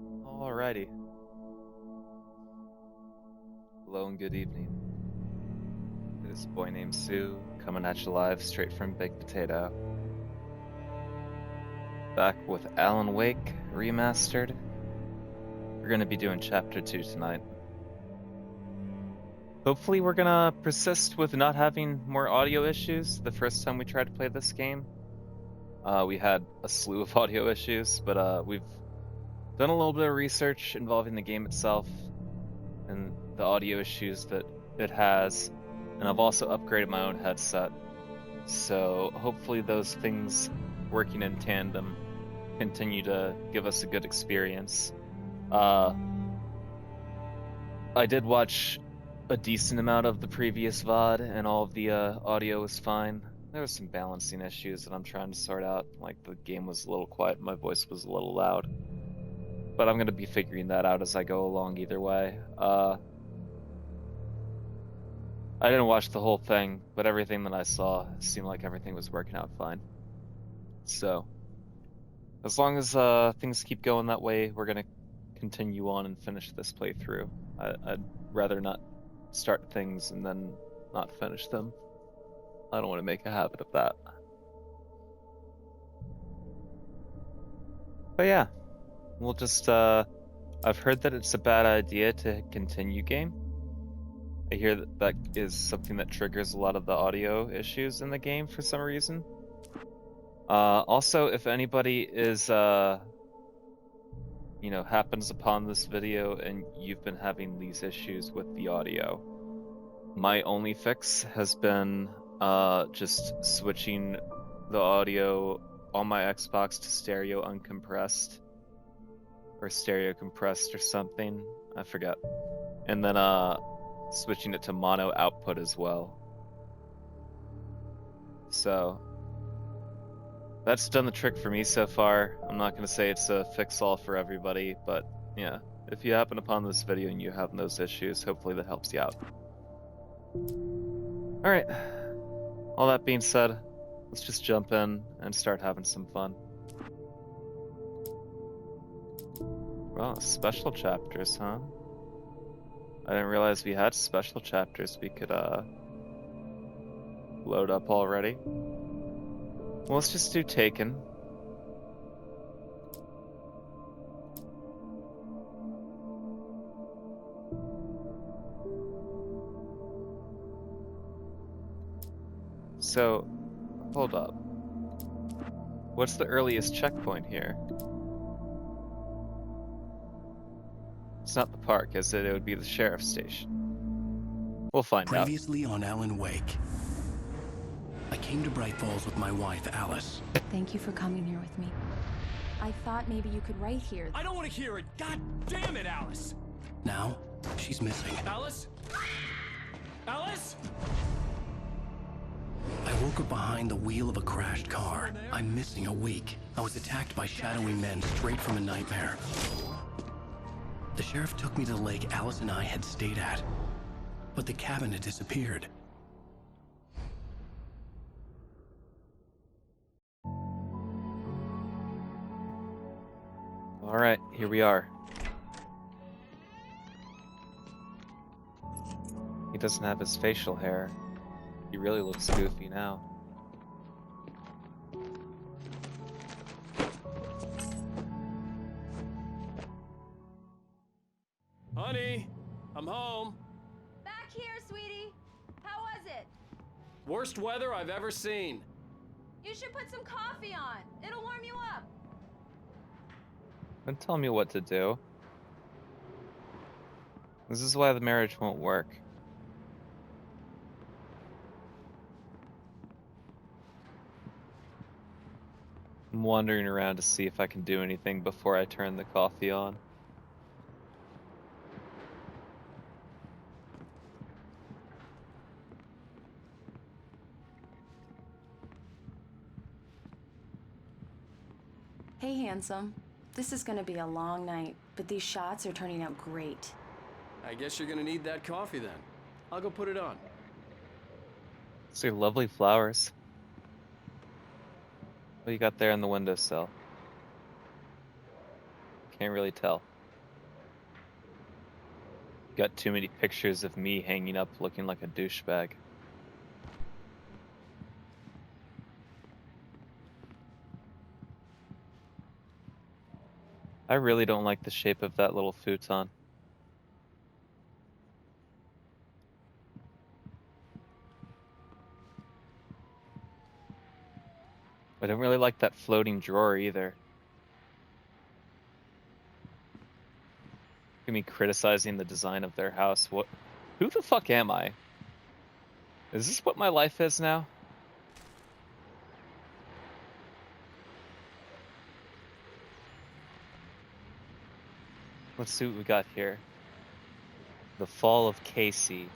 Alrighty. Hello and good evening. It is a boy named Sue, coming at you live straight from Big Potato. Back with Alan Wake Remastered. We're going to be doing Chapter 2 tonight. Hopefully we're going to persist with not having more audio issues. The first time we tried to play this game, we had a slew of audio issues, but we've done a little bit of research involving the game itself and the audio issues that it has, and I've also upgraded my own headset, so hopefully those things working in tandem continue to give us a good experience. I did watch a decent amount of the previous VOD, and all of the audio was fine. There was some balancing issues that I'm trying to sort out, like the game was a little quiet, my voice was a little loud. But I'm going to be figuring that out as I go along either way. I didn't watch the whole thing, but everything that I saw seemed like everything was working out fine. So, as long as things keep going that way, we're going to continue on and finish this playthrough. I'd rather not start things and then not finish them. I don't want to make a habit of that. But yeah. We'll just, I've heard that it's a bad idea to continue game. I hear that that is something that triggers a lot of the audio issues in the game for some reason. Also, if anybody is, happens upon this video and you've been having these issues with the audio, my only fix has been, just switching the audio on my Xbox to stereo uncompressed. Or stereo compressed or something, I forget. And then switching it to mono output as well. So that's done the trick for me so far. I'm not going to say it's a fix-all for everybody, but yeah, if you happen upon this video and you have those issues, hopefully that helps you out. Alright, all that being said, let's just jump in and start having some fun. Oh, special chapters, huh? I didn't realize we had special chapters we could, load up already. Well, let's just do Taken. So, hold up. What's the earliest checkpoint here? It's not the park, is it? It would be the sheriff's station. We'll find out. Previously on Alan Wake. I came to Bright Falls with my wife, Alice. Thank you for coming here with me. I thought maybe you could write here. I don't want to hear it! God damn it, Alice! Now, she's missing. Alice? Alice? I woke up behind the wheel of a crashed car. I'm missing a week. I was attacked by shadowy men straight from a nightmare. The sheriff took me to the lake Alice and I had stayed at, but the cabin had disappeared. Alright, here we are. He doesn't have his facial hair. He really looks goofy now. Honey, I'm home. Back here, sweetie. How was it? Worst weather I've ever seen. You should put some coffee on. It'll warm you up. Don't tell me what to do. This is why the marriage won't work. I'm wandering around to see if I can do anything before I turn the coffee on. Hey, handsome. This is gonna be a long night, but these shots are turning out great. I guess you're gonna need that coffee then. I'll go put it on. These are lovely flowers. What do you got there on the windowsill? Can't really tell. Got too many pictures of me hanging up looking like a douchebag. I really don't like the shape of that little futon. I don't really like that floating drawer either. Me criticizing the design of their house. What? Who the fuck am I? Is this what my life is now? Let's see what we got here. The Fall of Casey.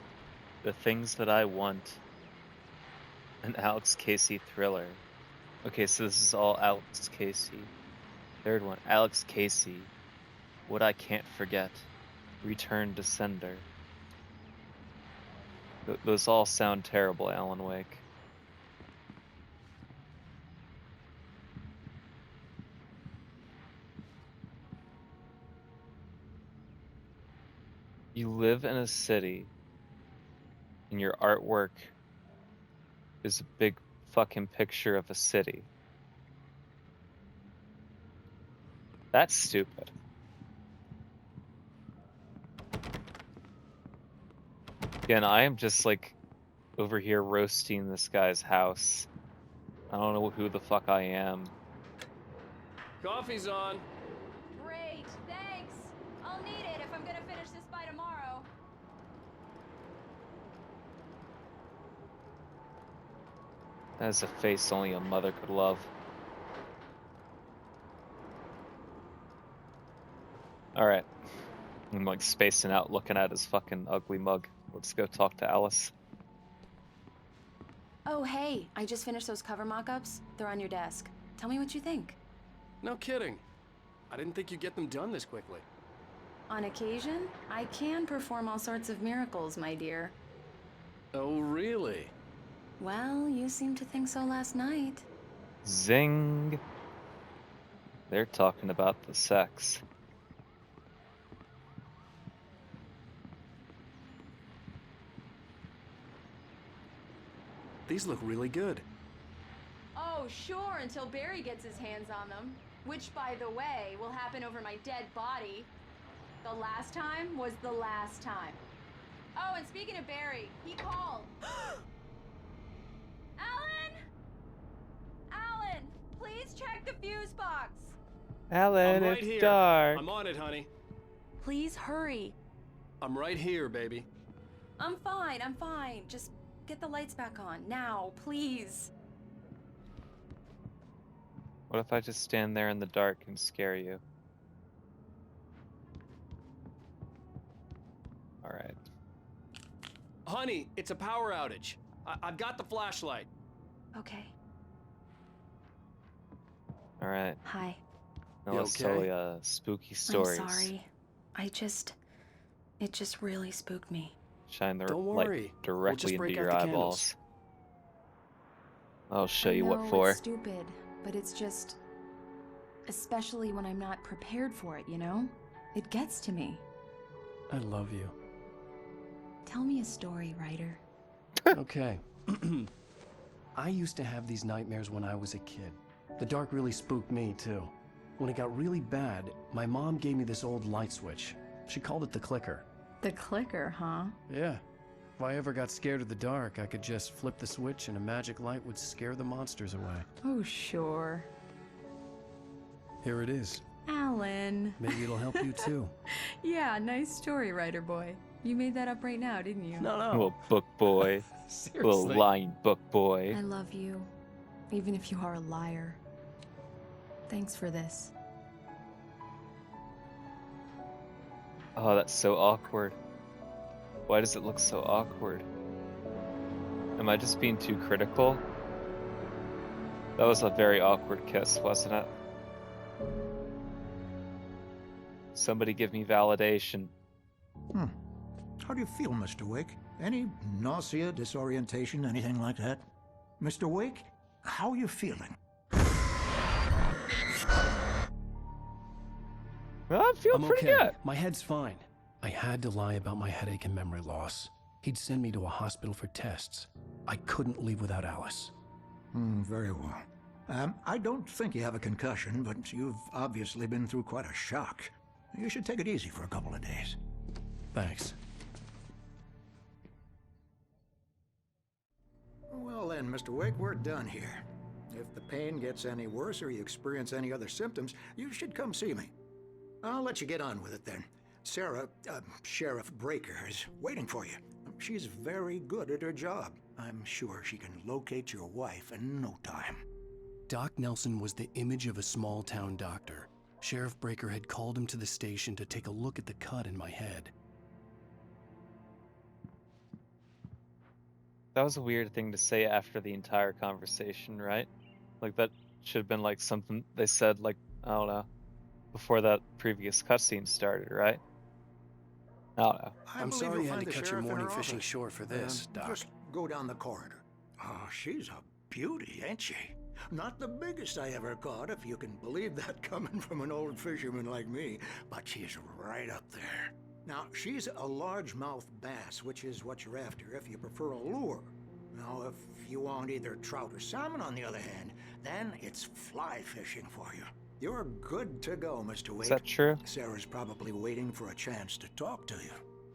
The Things That I Want. An Alex Casey thriller. Okay, so this is all Alex Casey. Third one, Alex Casey. What I Can't Forget. Return to Sender. Those all sound terrible, Alan Wake. You live in a city, and your artwork is a big fucking picture of a city. That's stupid. Again, I am just like over here roasting this guy's house. I don't know who the fuck I am. Coffee's on. Great, thanks. I'll need it if I'm gonna finish this by tomorrow. That is a face only a mother could love. Alright. I'm like spacing out looking at his fucking ugly mug. Let's go talk to Alice. Oh, hey, I just finished those cover mock-ups. They're on your desk. Tell me what you think. No kidding. I didn't think you'd get them done this quickly. On occasion, I can perform all sorts of miracles, my dear. Oh, really? Well, you seemed to think so last night. Zing! They're talking about the sex. These look really good. Oh, sure, until Barry gets his hands on them. Which, by the way, will happen over my dead body. The last time was the last time. Oh, and speaking of Barry, he called. Alan! Alan, please check the fuse box. Alan, I'm right it's here. dark. I'm on it, honey. Please hurry. I'm right here, baby. I'm fine, I'm fine. Just get the lights back on, now, please. What if I just stand there in the dark and scare you? Alright. Honey, it's a power outage. I've got the flashlight. Okay. Alright. Hi. Now You let's tell okay? you spooky stories. I'm sorry. It just really spooked me. Shine the Don't light worry. We'll directly just into break your out the eyeballs. I'll show I you what know for. It's stupid, but it's just, especially when I'm not prepared for it, you know? It gets to me. I love you. Tell me a story, writer. Okay. I used to have these nightmares when I was a kid. The dark really spooked me, too. When it got really bad, my mom gave me this old light switch. She called it the clicker. The clicker, huh? Yeah. If I ever got scared of the dark, I could just flip the switch and a magic light would scare the monsters away. Oh, sure. Here it is. Alan. Maybe it'll help you, too. Yeah, nice story, writer boy. You made that up right now, didn't you? No. Little book boy. Little Seriously. lying book boy. I love you, even if you are a liar. Thanks for this. Oh, that's so awkward. Why does it look so awkward? Am I just being too critical? That was a very awkward kiss, wasn't it? Somebody give me validation. How do you feel, Mr. Wake? Any nausea, disorientation, anything like that? Mr. Wake, how are you feeling? I feel I'm pretty okay. good. My head's fine. I had to lie about my headache and memory loss. He'd send me to a hospital for tests. I couldn't leave without Alice. Very well. I don't think you have a concussion, but you've obviously been through quite a shock. You should take it easy for a couple of days. Thanks. Well then, Mr. Wake, we're done here. If the pain gets any worse or you experience any other symptoms, you should come see me. I'll let you get on with it then. Sarah, Sheriff Breaker, is waiting for you. She's very good at her job. I'm sure she can locate your wife in no time. Doc Nelson was the image of a small-town doctor. Sheriff Breaker had called him to the station to take a look at the cut in my head. That was a weird thing to say after the entire conversation, right? Like, that should have been like something they said, like, I don't know, before that previous cutscene started, right? I don't know. I'm sorry you had to cut your morning fishing short for this, Doc. Just go down the corridor. Oh, she's a beauty, ain't she? Not the biggest I ever caught, if you can believe that coming from an old fisherman like me, but she's right up there. Now, she's a largemouth bass, which is what you're after if you prefer a lure. Now, if you want either trout or salmon, on the other hand, then it's fly fishing for you. You're good to go, Mr. Wake. Is that true? Sarah's probably waiting for a chance to talk to you.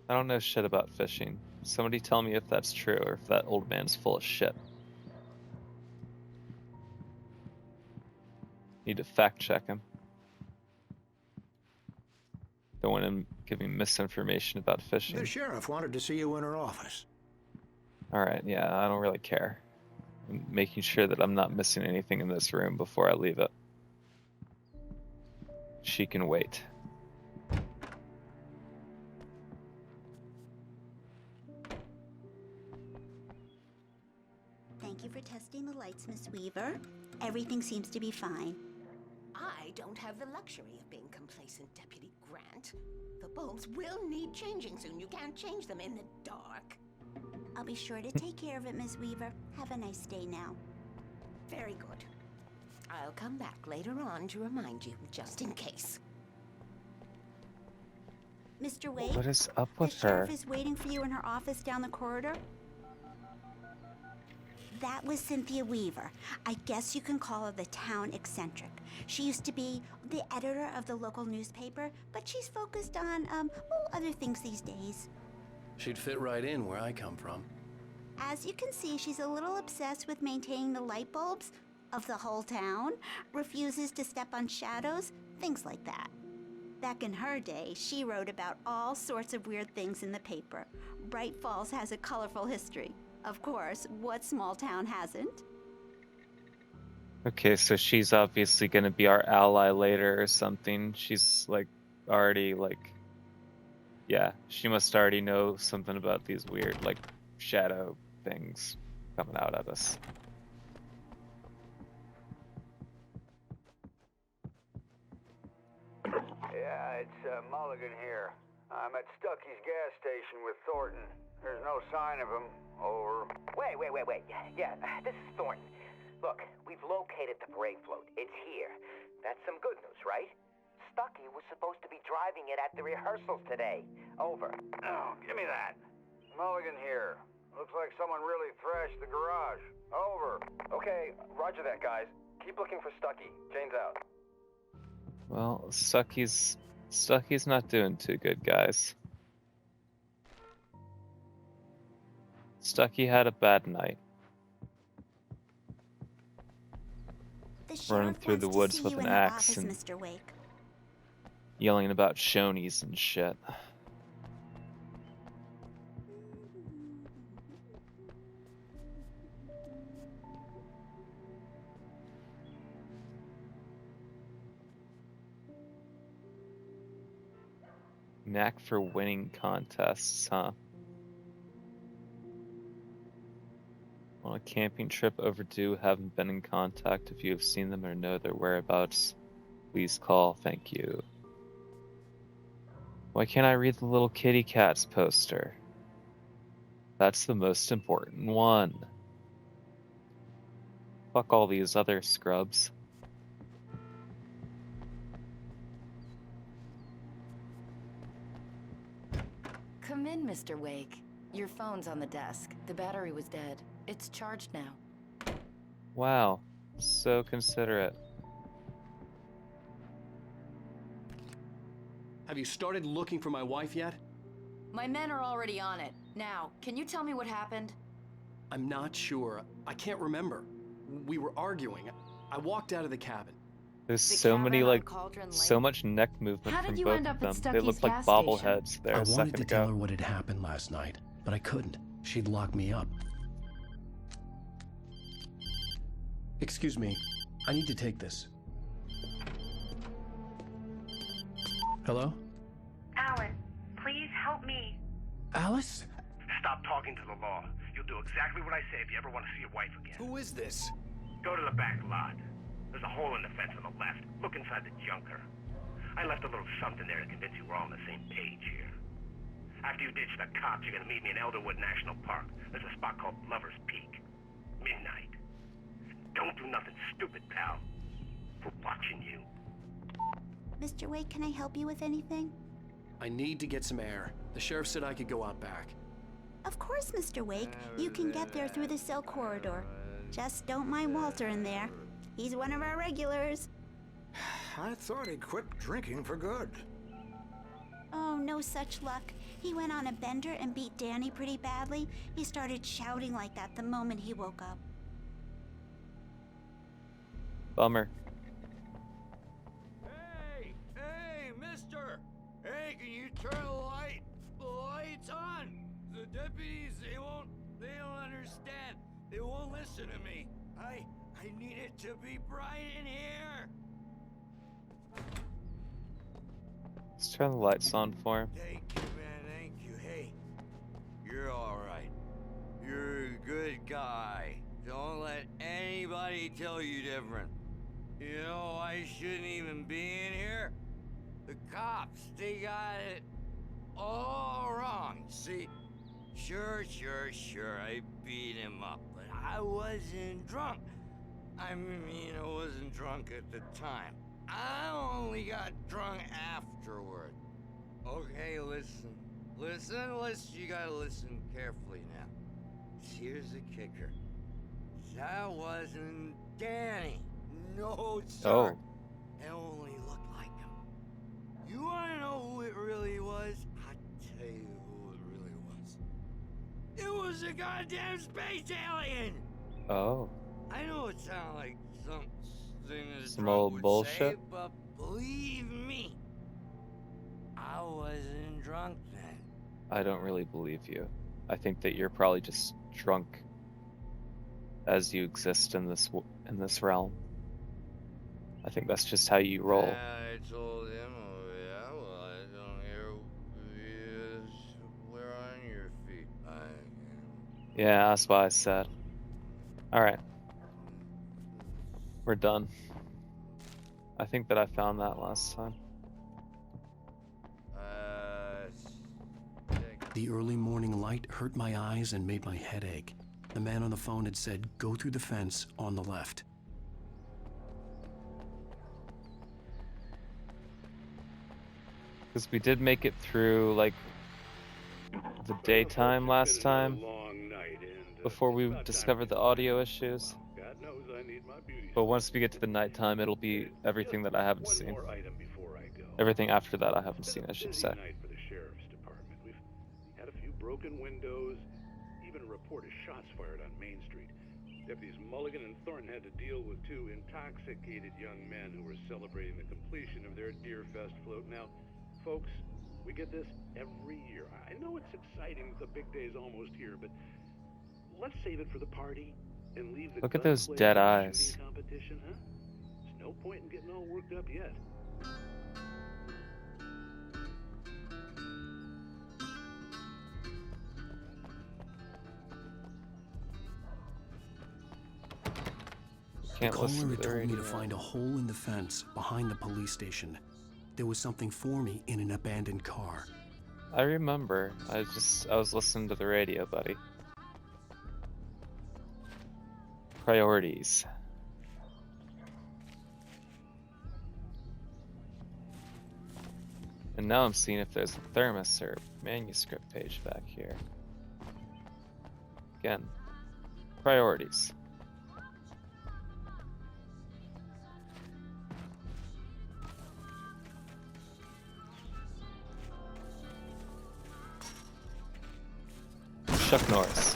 I don't know shit about fishing. Somebody tell me if that's true or if that old man's full of shit. Need to fact check him. Don't want him giving misinformation about fishing. The sheriff wanted to see you in her office. Alright, yeah, I don't really care. I'm making sure that I'm not missing anything in this room before I leave it. She can wait. Thank you for testing the lights, Miss Weaver. Everything seems to be fine. I don't have the luxury of being complacent, Deputy Grant. The bulbs will need changing soon. You can't change them in the dark. I'll be sure to take care of it, Miss Weaver. Have a nice day now. Very good. I'll come back later on to remind you, just in case. Mr. Wake, What is up the with her? sheriff is waiting for you in her office down the corridor. That was Cynthia Weaver. I guess you can call her the town eccentric. She used to be the editor of the local newspaper, but she's focused on, other things these days. She'd fit right in where I come from. As you can see, she's a little obsessed with maintaining the light bulbs of the whole town, refuses to step on shadows, things like that. Back in her day, she wrote about all sorts of weird things in the paper. Bright Falls has a colorful history. Of course, what small town hasn't? Okay, so she's obviously gonna be our ally later or something. She's like already like, yeah, she must already know something about these weird like shadow things coming out at us. Yeah, it's Mulligan here. I'm at Stucky's gas station with Thornton. There's no sign of him. Over. Wait. Yeah, this is Thornton. Look, we've located the brake float. It's here. That's some good news, right? Stucky was supposed to be driving it at the rehearsals today. Over. Oh, give me that. Mulligan here. Looks like someone really thrashed the garage. Over. Okay, roger that, guys. Keep looking for Stucky. Jane's out. Well, Stucky's not doing too good, guys. Stucky had a bad night. The Running sheriff through the wants to woods see with you an in her axe office, and- Mr. Wake. Yelling about Shonies and shit. Knack for winning contests, huh? On a camping trip overdue, haven't been in contact. If you have seen them or know their whereabouts, please call. Thank you. Why can't I read the little kitty cats poster? That's the most important one. Fuck all these other scrubs. Come in, Mr. Wake. Your phone's on the desk. The battery was dead. It's charged now. Wow, so considerate. Have you started looking for my wife yet? My men are already on it. Now, can you tell me what happened? I'm not sure. I can't remember. We were arguing. I walked out of the cabin. There's The so many, cabin on like, Cauldron so Lake? much neck movement How from did you both end of up them. at They Stucky's look like gas station? bobbleheads there I a wanted second to tell ago. her what had happened last night, but I couldn't. She'd lock me up. Excuse me. I need to take this. Hello? Alan, please help me. Alice? Stop talking to the law. You'll do exactly what I say if you ever want to see your wife again. Who is this? Go to the back lot. There's a hole in the fence on the left. Look inside the junker. I left a little something there to convince you we're all on the same page here. After you ditch the cops, you're gonna meet me in Elderwood National Park. There's a spot called Lover's Peak. Midnight. Don't do nothing stupid, pal. We're watching you. Mr. Wake, can I help you with anything? I need to get some air. The sheriff said I could go out back. Of course, Mr. Wake. You can get there through the cell corridor. Just don't mind Walter in there. He's one of our regulars. I thought he quit drinking for good. Oh, no such luck. He went on a bender and beat Danny pretty badly. He started shouting like that the moment he woke up. Bummer. Hey, mister! Hey, can you turn the lights on? The deputies, they don't understand. They won't listen to me. I need it to be bright in here. Let's turn the lights on for him. Thank you, man, thank you. Hey, you're all right. You're a good guy. Don't let anybody tell you different. You know, I shouldn't even be in here. The cops, they got it all wrong. See, sure, I beat him up, but I wasn't drunk. I mean, I wasn't drunk at the time. I only got drunk afterward. Okay, listen. You gotta listen carefully now. Here's the kicker. That wasn't Danny. No, sir. Oh. It only looked like him. You wanna know who it really was? I'll tell you who it really was. It was a goddamn space alien! Oh. I know it sounds like something that Some drunk old would bullshit. say, but believe me, I wasn't drunk then. I don't really believe you. I think that you're probably just drunk as you exist in this realm. I think that's just how you roll. I told him, oh yeah, well, I don't hear you. We're on your feet. Yeah, that's what I said. Alright. We're done. I think that I found that last time. The early morning light hurt my eyes and made my head ache. The man on the phone had said, go through the fence on the left. Because we did make it through, like, the daytime last time, before we discovered the audio issues. But once we get to the nighttime, it'll be everything that I haven't seen. Everything after that I haven't seen, I should say. Had a few broken windows, even a report of shots fired on Main Street. Deputies Mulligan and Thornton had to deal with two intoxicated young men who were celebrating the completion of their Deer Fest float. Now, folks, we get this every year. I know it's exciting, the big day's almost here, but let's save it for the party and leave the Look at those dead eyes. competition, huh? There's no point in getting all worked up yet. The caller had told me to find a hole in the fence behind the police station. There was something for me in an abandoned car. I remember. I was listening to the radio, buddy. Priorities. And now I'm seeing if there's a thermos or manuscript page back here. Again, priorities. Chuck Norris.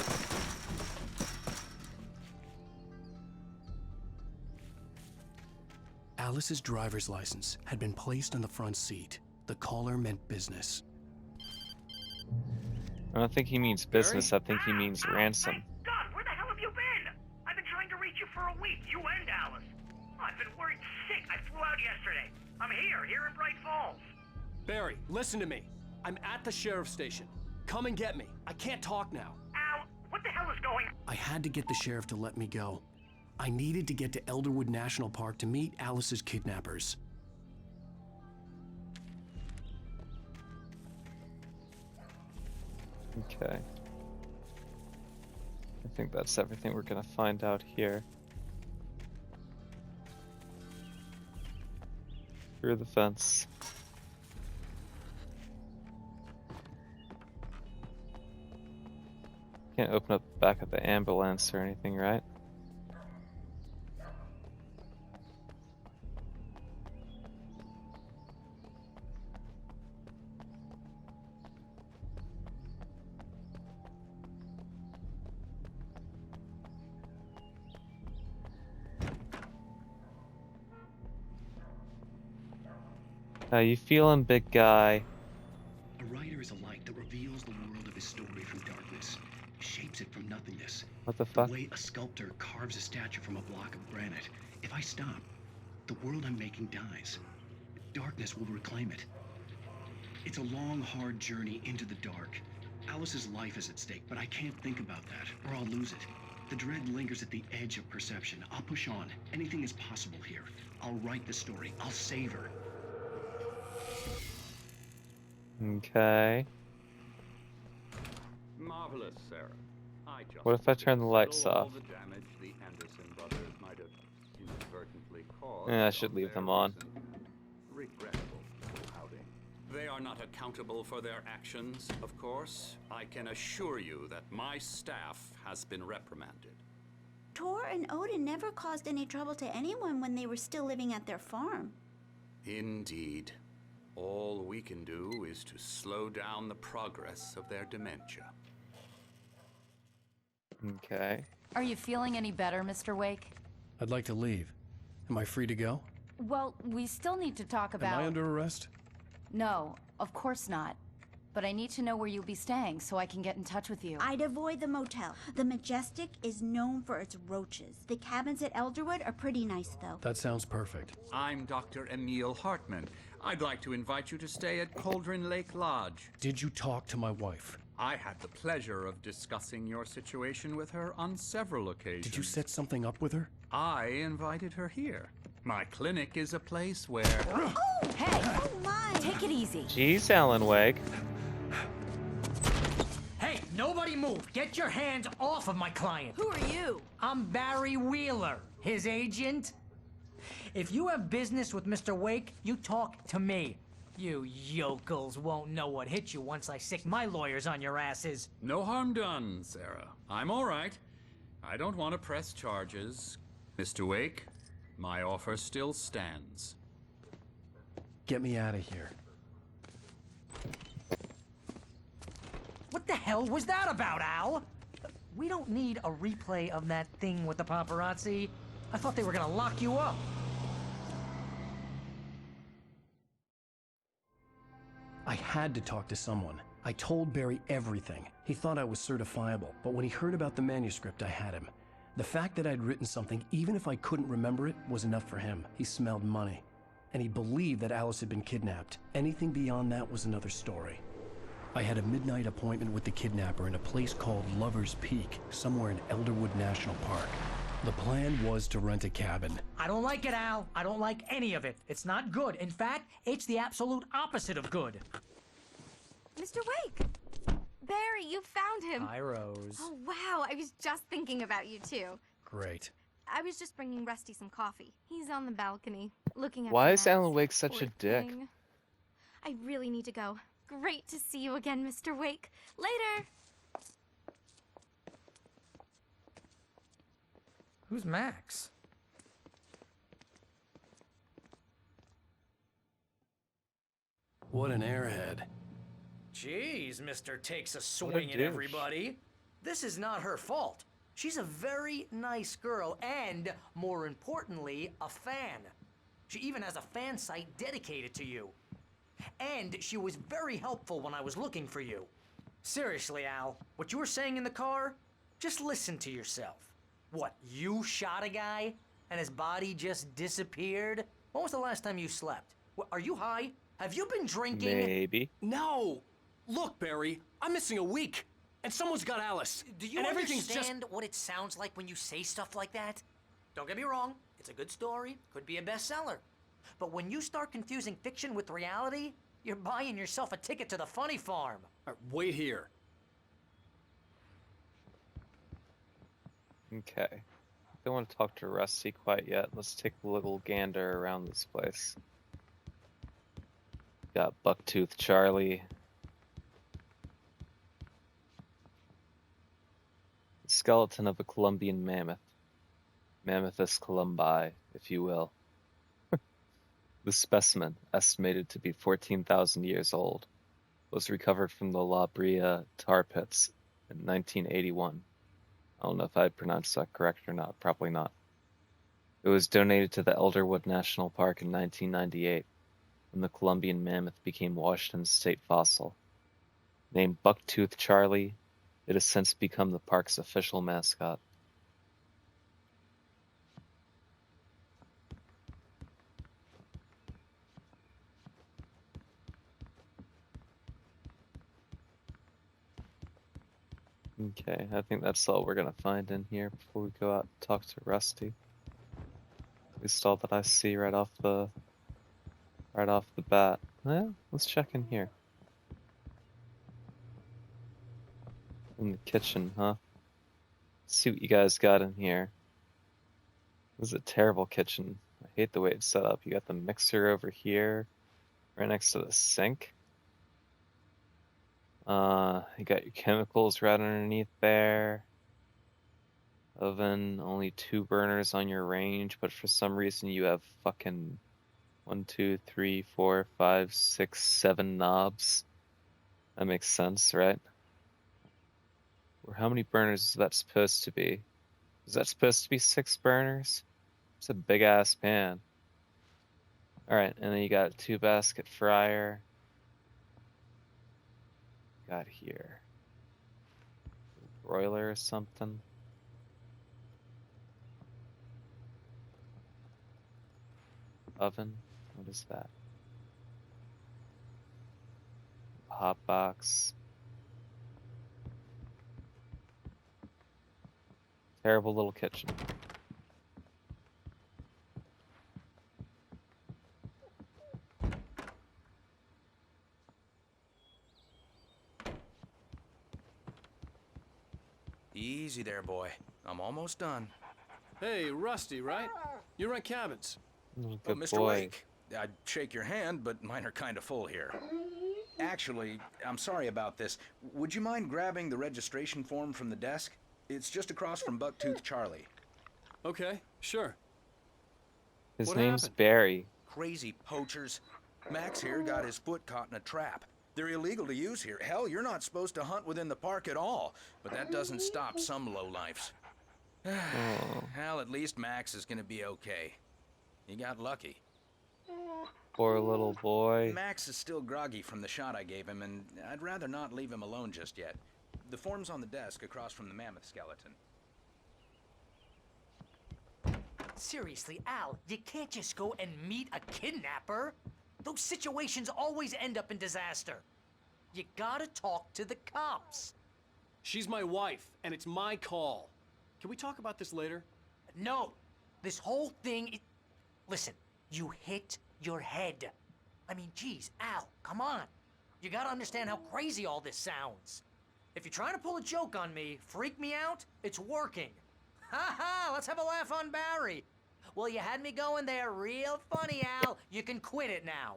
Alice's driver's license had been placed on the front seat. The caller meant business. I don't think he means business, I think he means ransom. God, where the hell have you been? I've been trying to reach you for a week, you and Alice. I've been worried sick. I flew out yesterday. I'm here in Bright Falls. Barry, listen to me. I'm at the sheriff's station. Come and get me. I can't talk now. Al, what the hell is going on? I had to get the sheriff to let me go. I needed to get to Elderwood National Park to meet Alice's kidnappers. Okay. I think that's everything we're gonna find out here. Through the fence. Can't open up the back of the ambulance or anything, right? How you feeling, big guy? A writer is a light that reveals the world of his story from darkness, shapes it from nothingness. What the fuck? The way a sculptor carves a statue from a block of granite. If I stop, the world I'm making dies. Darkness will reclaim it. It's a long, hard journey into the dark. Alice's life is at stake, but I can't think about that, or I'll lose it. The dread lingers at the edge of perception. I'll push on. Anything is possible here. I'll write the story. I'll save her. Okay. Marvelous, Sarah. What if I turn the lights off? The damage the Anderson brothers might have inadvertently caused. I should leave them on. Regrettable outing. They are not accountable for their actions, of course. I can assure you that my staff has been reprimanded. Tor and Odin never caused any trouble to anyone when they were still living at their farm. Indeed. All we can do is to slow down the progress of their dementia. Okay. Are you feeling any better, Mr. Wake? I'd like to leave. Am I free to go? Well, we still need to talk about... Am I under arrest? No, of course not. But I need to know where you'll be staying so I can get in touch with you. I'd avoid the motel. The Majestic is known for its roaches. The cabins at Elderwood are pretty nice, though. That sounds perfect. I'm Dr. Emil Hartman. I'd like to invite you to stay at Cauldron Lake Lodge. Did you talk to my wife? I had the pleasure of discussing your situation with her on several occasions. Did you set something up with her? I invited her here. My clinic is a place where... Oh, hey! Oh, my! Take it easy. Jeez, Alan Wake. Hey, nobody move! Get your hands off of my client! Who are you? I'm Barry Wheeler, his agent. If you have business with Mr. Wake, you talk to me. You yokels won't know what hit you once I sick my lawyers on your asses. No harm done, Sarah. I'm all right. I don't want to press charges. Mr. Wake, my offer still stands. Get me out of here. What the hell was that about, Al? We don't need a replay of that thing with the paparazzi. I thought they were gonna lock you up. I had to talk to someone. I told Barry everything. He thought I was certifiable, but when he heard about the manuscript, I had him. The fact that I'd written something, even if I couldn't remember it, was enough for him. He smelled money. And he believed that Alice had been kidnapped. Anything beyond that was another story. I had a midnight appointment with the kidnapper in a place called Lover's Peak, somewhere in Elderwood National Park. The plan was to rent a cabin. I don't like it, Al. I don't like any of it. It's not good. In fact, it's the absolute opposite of good. Mr. Wake! Barry, you found him! Hi, Rose. Oh, wow. I was just thinking about you, too. Great. I was just bringing Rusty some coffee. He's on the balcony, looking at Why the is maps. Alan Wake such Poor a dick? thing. I really need to go. Great to see you again, Mr. Wake. Later! Who's Max? What an airhead. Jeez, Mr. Takes a What a swing at douche. everybody. This is not her fault. She's a very nice girl and, more importantly, a fan. She even has a fan site dedicated to you. And she was very helpful when I was looking for you. Seriously, Al, what you were saying in the car? Just listen to yourself. What, you shot a guy and his body just disappeared? When was the last time you slept? What, are you high? Have you been drinking? Maybe. No! Look, Barry, I'm missing a week. And someone's got Alice. Do you and everything's understand what it sounds like when you say stuff like that? Don't get me wrong, it's a good story, could be a bestseller. But when you start confusing fiction with reality, you're buying yourself a ticket to the funny farm. Wait here. Okay. Don't want to talk to Rusty quite yet. Let's take a little gander around this place. Got Bucktooth Charlie. The skeleton of a Columbian mammoth. Mammothus columbi, if you will. The specimen, estimated to be 14,000 years old, was recovered from the La Brea tar pits in 1981. I don't know if I pronounced that correct or not. Probably not. It was donated to the Elderwood National Park in 1998, when the Columbian mammoth became Washington's state fossil. Named Bucktooth Charlie, it has since become the park's official mascot. Okay, I think that's all we're gonna find in here before we go out and talk to Rusty. At least all that I see right off the bat. Well, let's check in here. In the kitchen, huh? See what you guys got in here. This is a terrible kitchen. I hate the way it's set up. You got the mixer over here, right next to the sink. You got your chemicals right underneath there. Oven, only 2 burners on your range, but for some reason you have fucking 1, 2, 3, 4, 5, 6, 7 knobs. That makes sense, right? Or how many burners is that supposed to be? Is that supposed to be 6 burners? It's a big ass pan. Alright, and then you got a 2 basket fryer. Got here. Broiler or something. Oven? What is that? Hot box. Terrible little kitchen. Easy there, boy. I'm almost done. Hey, Rusty, right? You rent cabins. Good Mr. boy. Wake, I'd shake your hand, but mine are kind of full here. Actually, I'm sorry about this. Would you mind grabbing the registration form from the desk? It's just across from Bucktooth Charlie. Okay, sure. His What name's happened? Barry. Crazy poachers. Max here got his foot caught in a trap. They're illegal to use here. Hell, you're not supposed to hunt within the park at all. But that doesn't stop some lowlifes. Well, at least Max is gonna be okay. He got lucky. Poor little boy. Max is still groggy from the shot I gave him, and I'd rather not leave him alone just yet. The form's on the desk across from the mammoth skeleton. Seriously, Al, you can't just go and meet a kidnapper. Those situations always end up in disaster. You gotta talk to the cops. She's my wife, and it's my call. Can we talk about this later? No, this whole thing. Listen, you hit your head. I mean, geez, Al, come on. You gotta understand how crazy all this sounds. If you're trying to pull a joke on me, freak me out, it's working. Ha ha, let's have a laugh on Barry. Well, you had me going there real funny, Al. You can quit it now.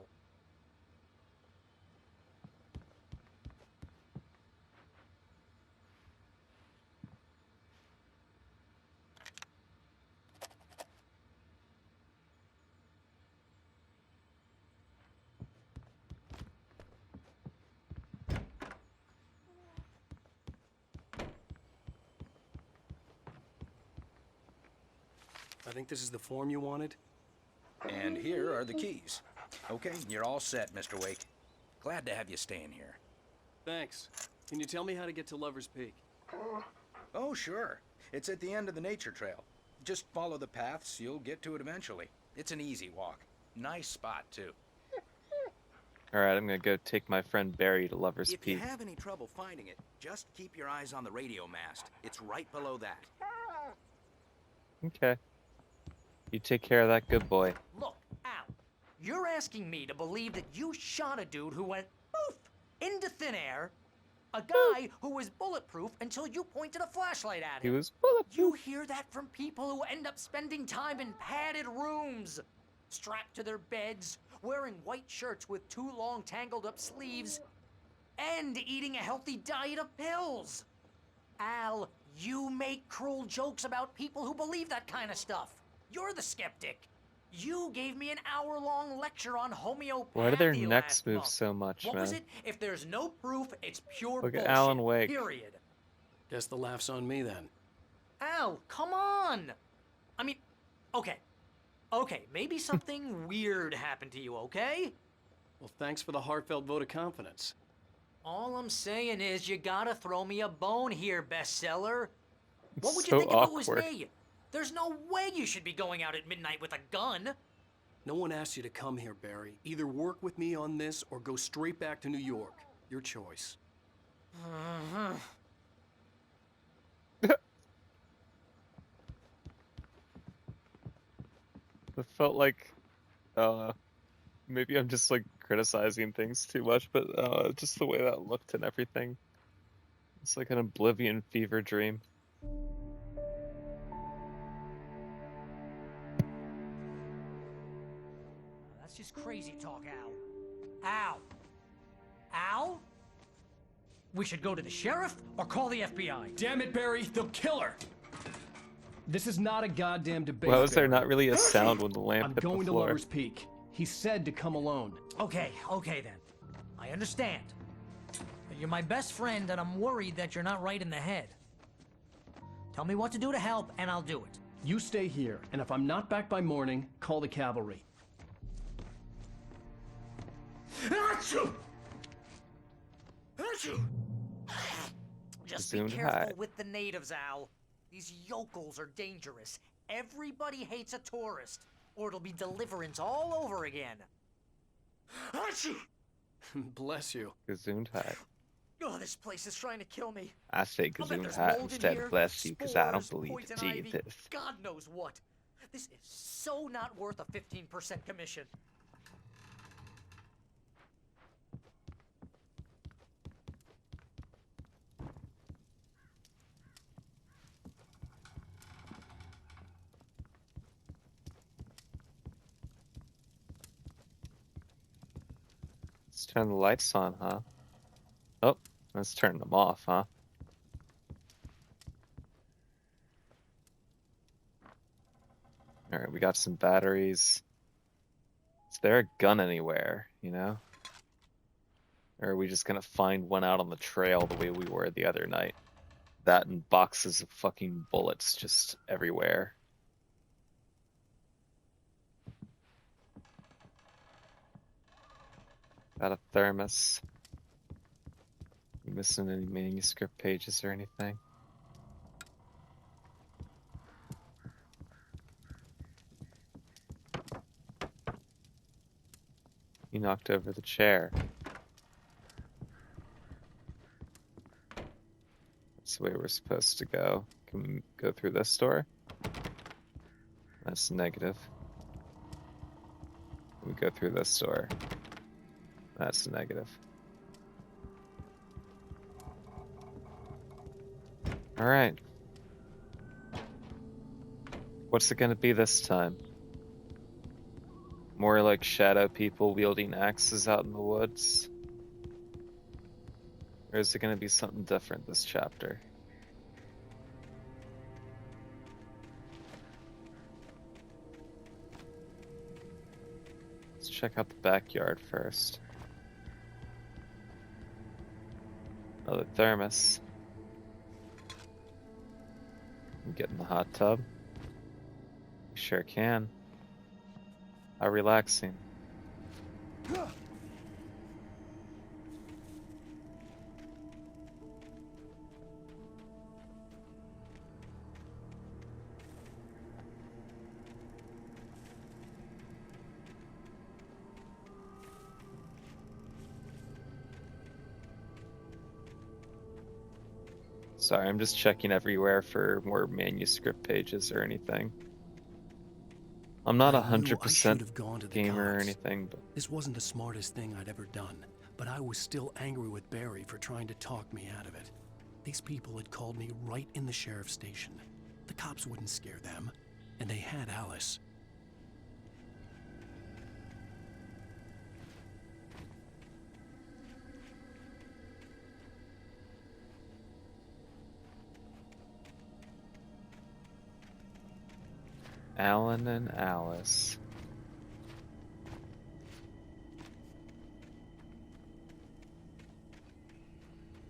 I think this is the form you wanted. And here are the keys. Okay, you're all set, Mr. Wake. Glad to have you staying here. Thanks. Can you tell me how to get to Lover's Peak? Oh, sure. It's at the end of the nature trail. Just follow the paths, you'll get to it eventually. It's an easy walk. Nice spot, too. Alright, I'm gonna go take my friend Barry to Lover's If you Peak. have any trouble finding it, just keep your eyes on the radio mast. It's right below that. Okay. You take care of that good boy. Look, Al, you're asking me to believe that you shot a dude who went poof into thin air, a guy who was bulletproof until you pointed a flashlight at him. He was bulletproof. You hear that from people who end up spending time in padded rooms, strapped to their beds, wearing white shirts with too long tangled up sleeves, and eating a healthy diet of pills. Al, you make cruel jokes about people who believe that kind of stuff. You're the skeptic. You gave me an hour-long lecture on homeopathy. Why do their necks last move month. so much, What man? was it? If there's no proof, it's pure Look at bullshit. Alan Wake. Period. Guess the laugh's on me then. Al, come on. I mean, okay. Okay, maybe something weird happened to you, okay? Well, thanks for the heartfelt vote of confidence. All I'm saying is you gotta throw me a bone here, bestseller. What would so you think if it was awkward. me? There's no way you should be going out at midnight with a gun. No one asked you to come here, Barry. Either work with me on this or go straight back to New York. Your choice. It felt like, maybe I'm just like criticizing things too much, but just the way that looked and everything. It's like an Oblivion fever dream. That's just crazy talk, Al. Al. Al? We should go to the sheriff or call the FBI. Damn it, Barry, they'll kill her! This is not a goddamn debate. Why was there Barry. not really a sound when the lamp I'm hit the going to floor? Lover's Peak. He said to come alone. Okay then. I understand. But you're my best friend and I'm worried that you're not right in the head. Tell me what to do to help and I'll do it. You stay here, and if I'm not back by morning, call the cavalry. Achoo! Achoo! Just be Zoomed careful high. with the natives, Al. These yokels are dangerous. Everybody hates a tourist, or it'll be deliverance all over again. Achoo! Bless you. Gesundheit. Oh, this place is trying to kill me. I say I'll bet there's Gesundheit mold in instead here, of bless you, because I don't spores, believe in poison ivy, Jesus. God knows what. This is so not worth a 15% commission. Let's turn the lights on, huh? Oh, let's turn them off, huh? Alright, we got some batteries. Is there a gun anywhere, you know? Or are we just gonna find one out on the trail the way we were the other night? That and boxes of fucking bullets just everywhere. Got a thermos. You missing any manuscript pages or anything? He knocked over the chair. That's the way we're supposed to go. Can we go through this door? That's negative. Can we go through this door? That's negative. Alright. What's it gonna be this time? More like shadow people wielding axes out in the woods? Or is it gonna be something different this chapter? Let's check out the backyard first. Another thermos. Get in the hot tub. sure can. How relaxing. Sorry, I'm just checking everywhere for more manuscript pages or anything. I'm not I knew I 100% should have gone to the gamer or cops. anything, but This wasn't the smartest thing I'd ever done, but I was still angry with Barry for trying to talk me out of it. These people had called me right in the sheriff's station. The cops wouldn't scare them, and they had Alice. Alan and Alice.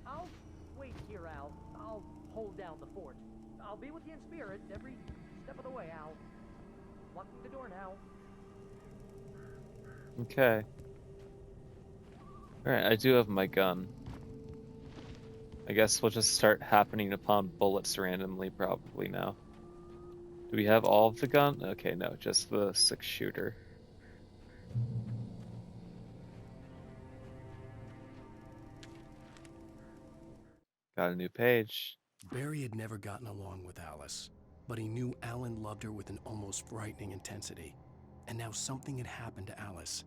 I'll wait here, Al. I'll hold down the fort. I'll be with you in spirit every step of the way, Al. Locking the door now. Okay. Alright, I do have my gun. I guess we'll just start happening upon bullets randomly probably now. Do we have all of the gun? Okay, no, just the 6-shooter. Got a new page. Barry had never gotten along with Alice, but he knew Alan loved her with an almost frightening intensity. And now something had happened to Alice.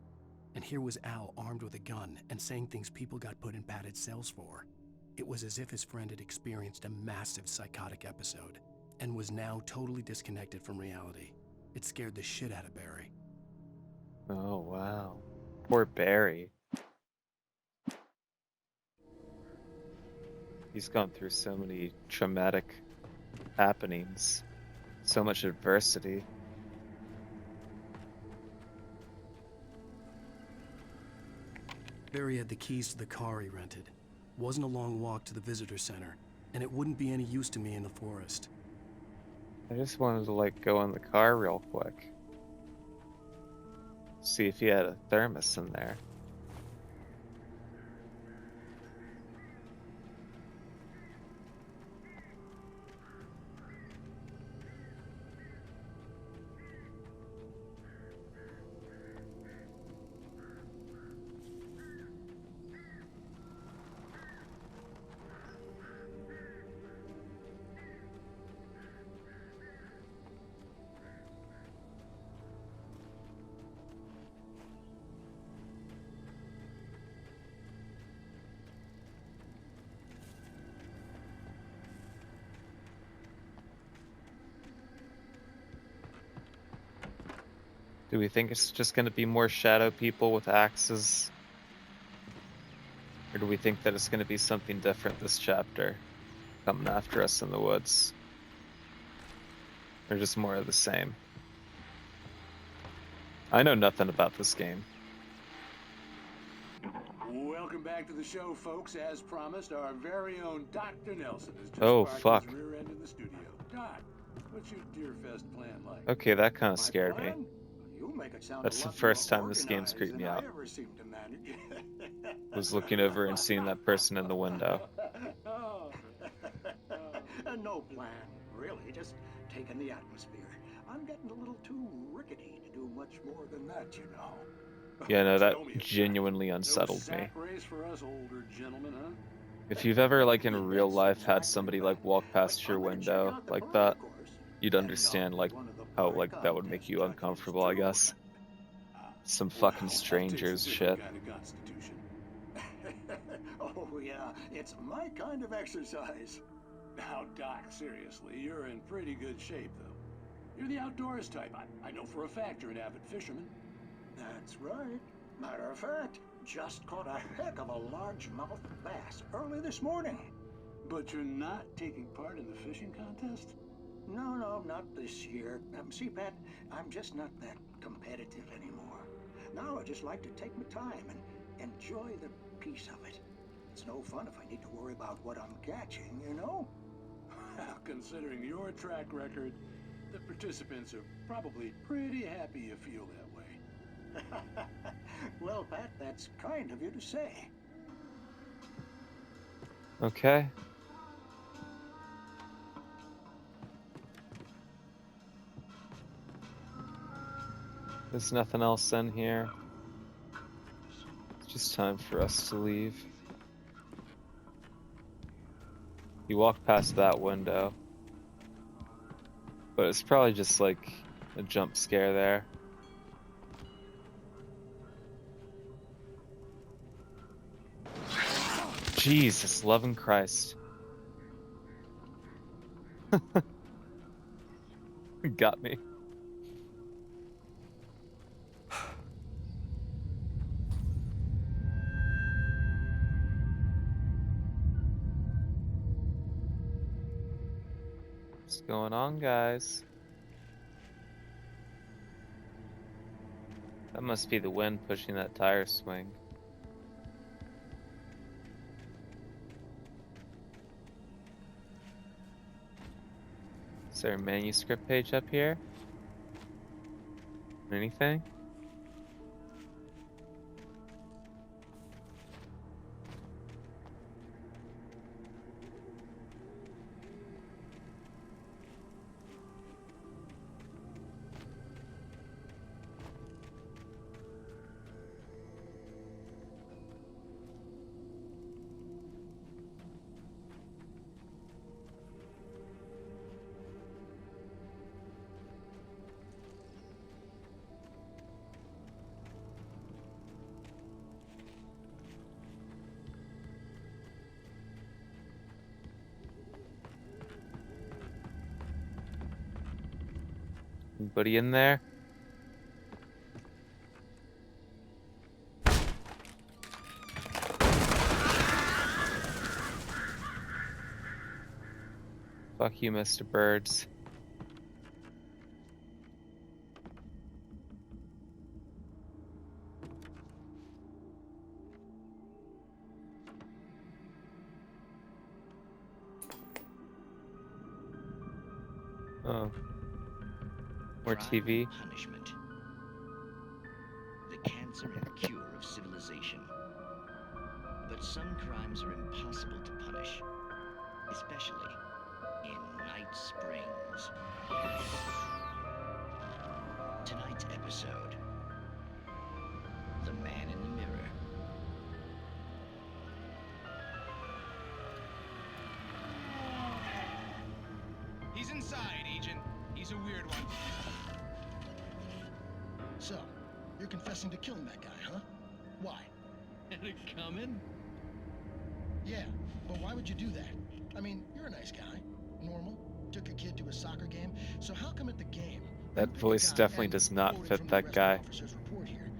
And here was Al armed with a gun and saying things people got put in padded cells for. It was as if his friend had experienced a massive psychotic episode and was now totally disconnected from reality. It scared the shit out of Barry. Oh, wow. Poor Barry. He's gone through so many traumatic happenings, so much adversity. Barry had the keys to the car he rented. Wasn't a long walk to the visitor center, and it wouldn't be any use to me in the forest. I just wanted to, like, go in the car real quick. See if he had a thermos in there. Do we think it's just going to be more shadow people with axes? Or do we think that it's going to be something different this chapter, coming after us in the woods? Or just more of the same? I know nothing about this game. Welcome back to the show, folks. As promised, our very own Dr. Nelson has just parked his rear end in the studio. Doc, what's your Deerfest plan like? Okay, that kind of scared me. You make it sound That's a the lot first more time this game's organized creeped me than out. I ever seem to manage. Was looking over and seeing that person in the window. No plan, really. Just taking the atmosphere. I'm getting a little too rickety to do much more than that, you know. Yeah, no, that genuinely unsettled me. If you've ever, like, in real life had somebody, like, walk past your window like that, you'd understand, like, how, like, that would make you uncomfortable, I guess. Some fucking strangers shit. Oh, yeah, it's my kind of exercise. Now, Doc, seriously, you're in pretty good shape, though. You're the outdoors type. I know for a fact you're an avid fisherman. That's right. Matter of fact, just caught a heck of a largemouth bass early this morning. But you're not taking part in the fishing contest? No, not this year. See, Pat, I'm just not that competitive anymore. Now I just like to take my time and enjoy the peace of it. It's no fun if I need to worry about what I'm catching, you know? Considering your track record, the participants are Probably pretty happy you feel that way. Well, Pat, that's kind of you to say. Okay. There's nothing else in here. It's just time for us to leave. You walk past that window. But it's probably just like a jump scare there. Jesus, loving Christ. Got me. What's going on, guys? That must be the wind pushing that tire swing. Is there a manuscript page up here? Anything? Anybody in there? Fuck you, Mr. Birds. Oh. More TV. Punishment. The cancer and cure of civilization. But some crimes are impossible to punish, especially in Night Springs. Tonight's episode: The Man in the Mirror. He's inside, Agent. He's a weird one. So, you're confessing to killing that guy, huh? Why? Had it coming? Yeah, but why would you do that? I mean, you're a nice guy. Normal. Took a kid to a soccer game. So how come at the game... That voice definitely does not fit that guy. Report here,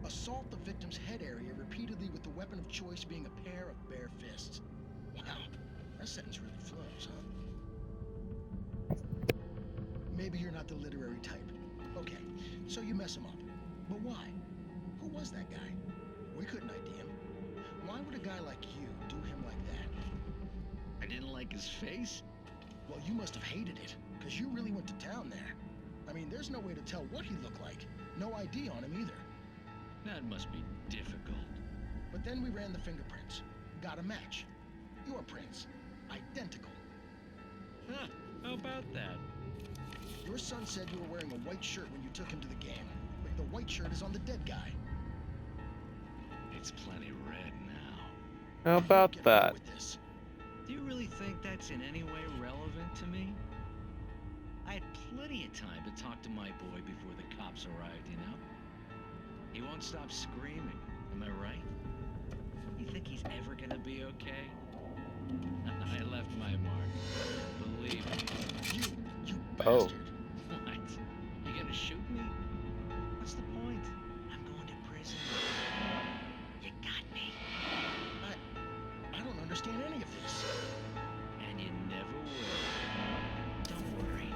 assault the victim's head area repeatedly with the weapon of choice being a pair of bare fists. Wow, that sentence really flows, huh? Maybe you're not the literary type. Okay, so you mess him up. But why? Who was that guy? We couldn't ID him. Why would a guy like you do him like that? I didn't like his face? Well, you must have hated it, because you really went to town there. I mean, there's no way to tell what he looked like. No ID on him either. That must be difficult. But then we ran the fingerprints. Got a match. Your prints. Identical. Huh, how about that? Your son said you were wearing a white shirt when you took him to the game. But the white shirt is on the dead guy. It's plenty red now. How about that? Do you really think that's in any way relevant to me? I had plenty of time to talk to my boy before the cops arrived, you know? He won't stop screaming, am I right? You think he's ever gonna be okay? I left my mark. Believe me. You Oh. bastard. What? You gonna shoot me? What's the point? I'm going to prison. You got me. I don't understand any of this. And you never will. Don't worry.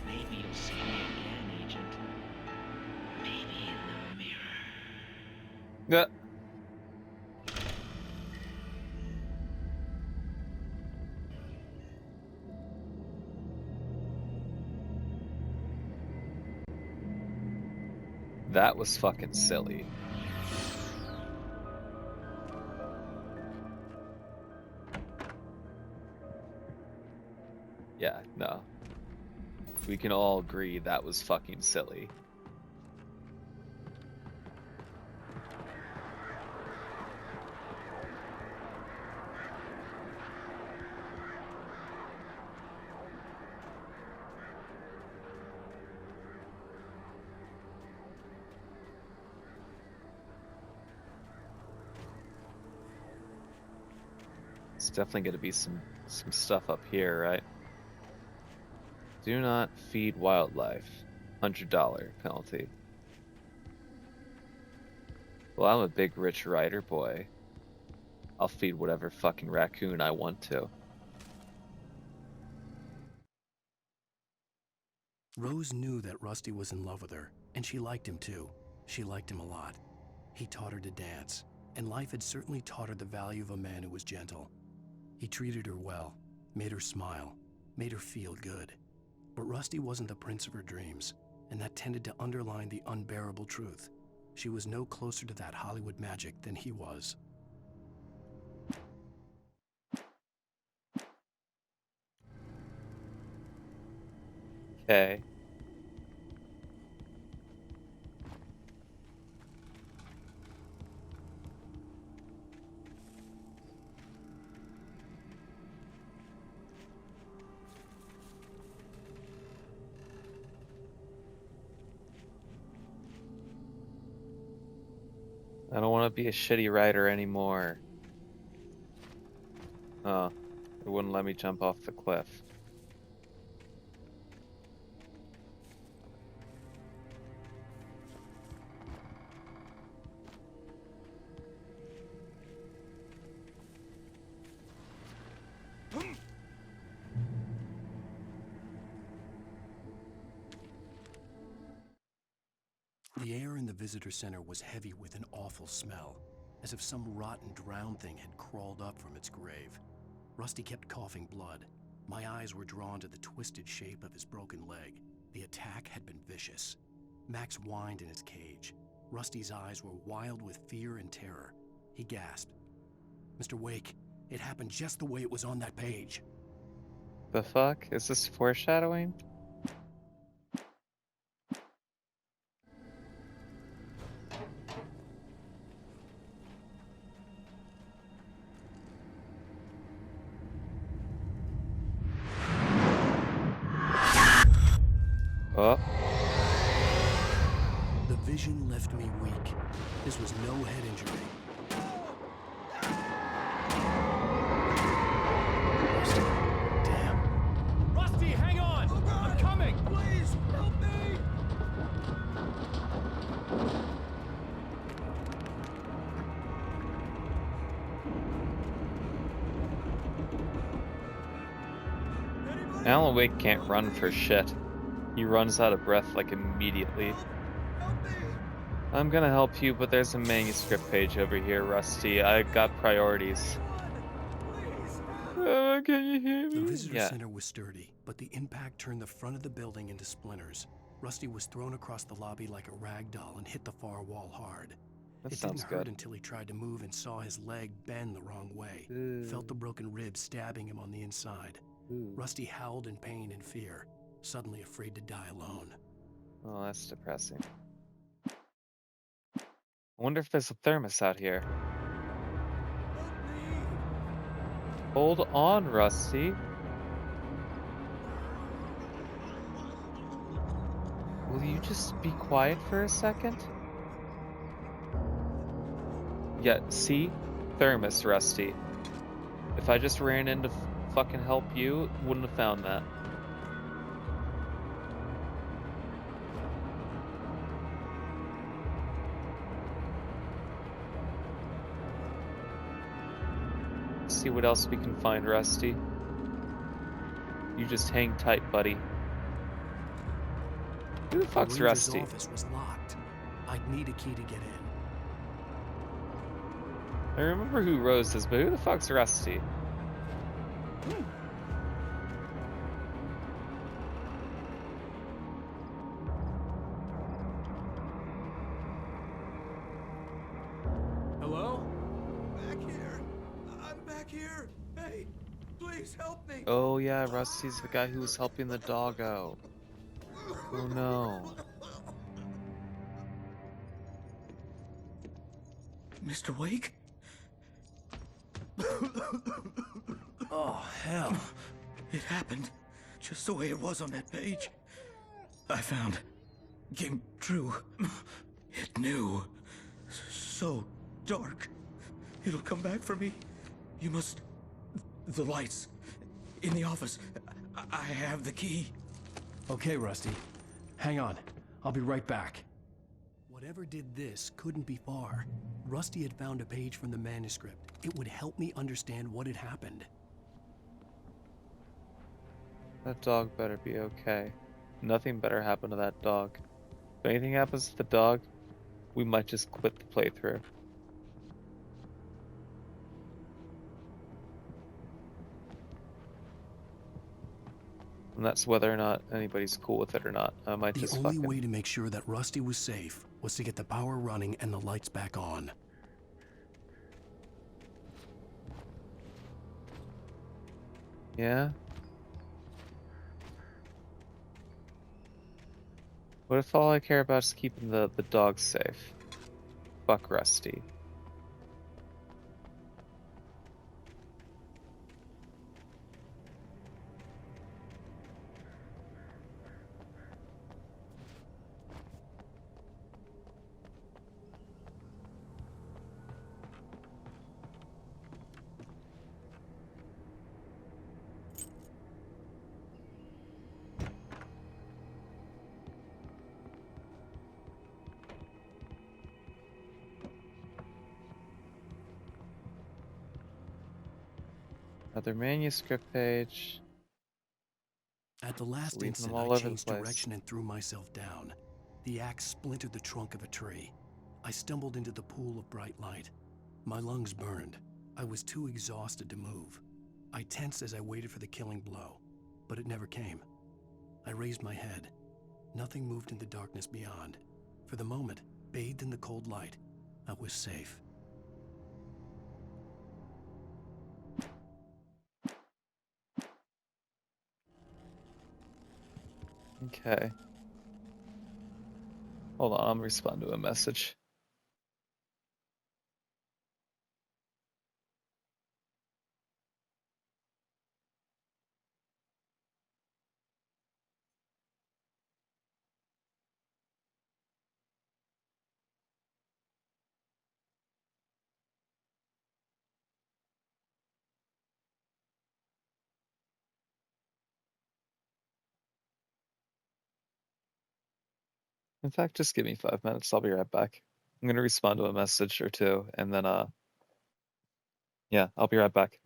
Maybe you'll see me again, Agent. Maybe in the mirror. Yeah. that was fucking silly. Yeah, no. We can all agree that was fucking silly. It's definitely going to be some stuff up here, right? Do not feed wildlife. $100 penalty. Well, I'm a big rich writer boy. I'll feed whatever fucking raccoon I want to. Rose knew that Rusty was in love with her, and she liked him too. She liked him a lot. He taught her to dance, and life had certainly taught her the value of a man who was gentle. He treated her well, made her smile, made her feel good. But Rusty wasn't the prince of her dreams, and that tended to underline the unbearable truth. She was no closer to that Hollywood magic than he was. Okay. I don't want to be a shitty writer anymore. Oh, it wouldn't let me jump off the cliff. The air in the visitor center was heavy with an awful smell, as if some rotten drowned thing had crawled up from its grave. Rusty kept coughing blood. My eyes were drawn to the twisted shape of his broken leg. The attack had been vicious. Max whined in his cage. Rusty's eyes were wild with fear and terror. He gasped. "Mr. Wake, it happened just the way it was on that page." The fuck? Is this foreshadowing? Oh. The vision left me weak. This was no head injury. Rusty, damn. Rusty, hang on! I'm coming! Please, help me! Alan Wake can't run for shit. He runs out of breath like immediately. I'm gonna help you, but there's a manuscript page over here, Rusty. I got priorities. Can you hear me? The visitor Yeah. center was sturdy, but the impact turned the front of the building into splinters. Rusty was thrown across the lobby like a rag doll and hit the far wall hard. That It sounds didn't hurt good. until he tried to move and saw his leg bend the wrong way. Felt the broken rib stabbing him on the inside. Rusty howled in pain and fear, suddenly afraid to die alone. Oh, that's depressing. I wonder if there's a thermos out here. Hold on, Rusty. Will you just be quiet for a second? Yeah, see? Thermos, Rusty. If I just ran in to fucking help you, wouldn't have found that. See what else we can find, Rusty. You just hang tight, buddy. Who the fuck's The ranger's Rusty? office was locked. I'd need a key to get in. I remember who Rose is, but who the fuck's Rusty? back here! Hey, please help me! Oh yeah, Rusty's the guy who was helping the dog out. Oh no. Mr. Wake? Oh, hell. It happened just the way it was on that page. I found. Came true. It knew. So dark. It'll come back for me. You must. The lights. In the office. I have the key. Okay, Rusty. Hang on. I'll be right back. Whatever did this couldn't be far. Rusty had found a page from the manuscript. It would help me understand what had happened. That dog better be okay. Nothing better happen to that dog. If anything happens to the dog, we might just quit the playthrough. And that's whether or not anybody's cool with it or not. I might just The only way to make sure that Rusty was safe was to get the power running and the lights back on. Yeah? What if all I care about is keeping the dog safe? Fuck Rusty. Another manuscript page. At the last Leaving instant, them all I over the changed place. direction and threw myself down. The axe splintered the trunk of a tree. I stumbled into the pool of bright light. My lungs burned. I was too exhausted to move. I tensed as I waited for the killing blow, but it never came. I raised my head. Nothing moved in the darkness beyond. For the moment, bathed in the cold light, I was safe. Okay. Hold on, I'm responding to a message. In fact, just give me 5 minutes. I'll be right back. I'm gonna respond to a message or two, and then yeah, I'll be right back.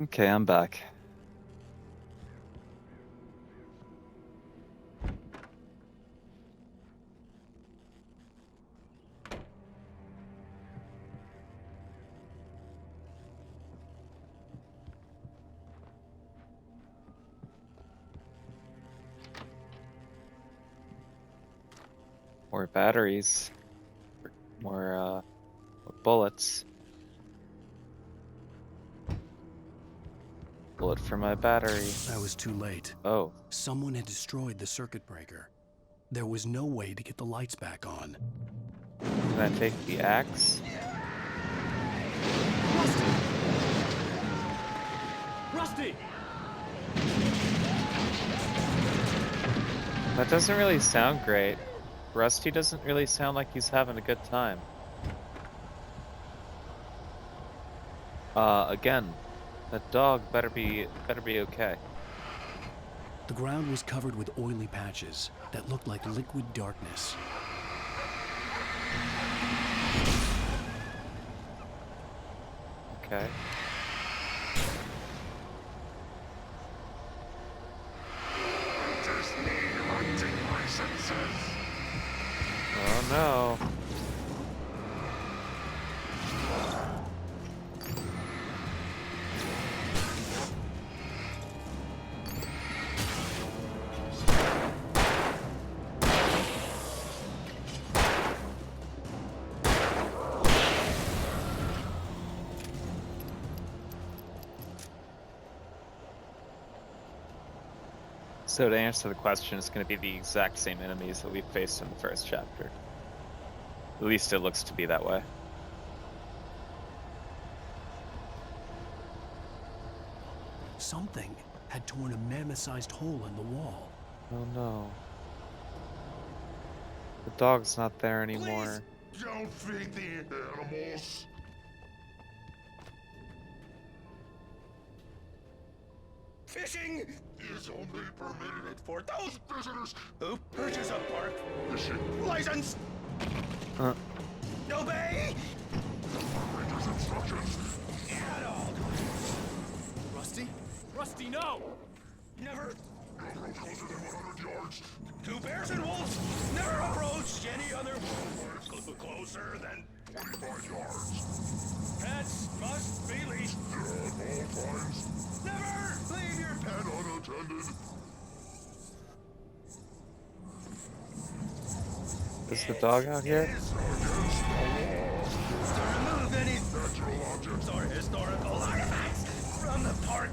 Okay, I'm back. More batteries. More bullets. Bullet for my battery. I was too late. Oh. Someone had destroyed the circuit breaker. There was no way to get the lights back on. Can I take the axe? Rusty! That doesn't really sound great. Rusty doesn't really sound like he's having a good time. Again, that dog better be okay. The ground was covered with oily patches that looked like liquid darkness. Okay. Oh no. So to answer the question, it's going to be the exact same enemies that we faced in the first chapter. At least it looks to be that way. Something had torn a mammoth-sized hole in the wall. Oh no. The dog's not there anymore. Please don't feed the animals. Fishing is only permitted for those visitors who purchase a park license. Obey. Ranger's instructions. At all. Rusty? Rusty, no. Never. Don't go closer than 100 yards. Two bears and wolves never approach any other closer than 25 yards. Pets must be leashed. At all times. Never leave your pet unattended. Is the dog out here? Against the law. To remove any natural objects or historical artifacts from the park.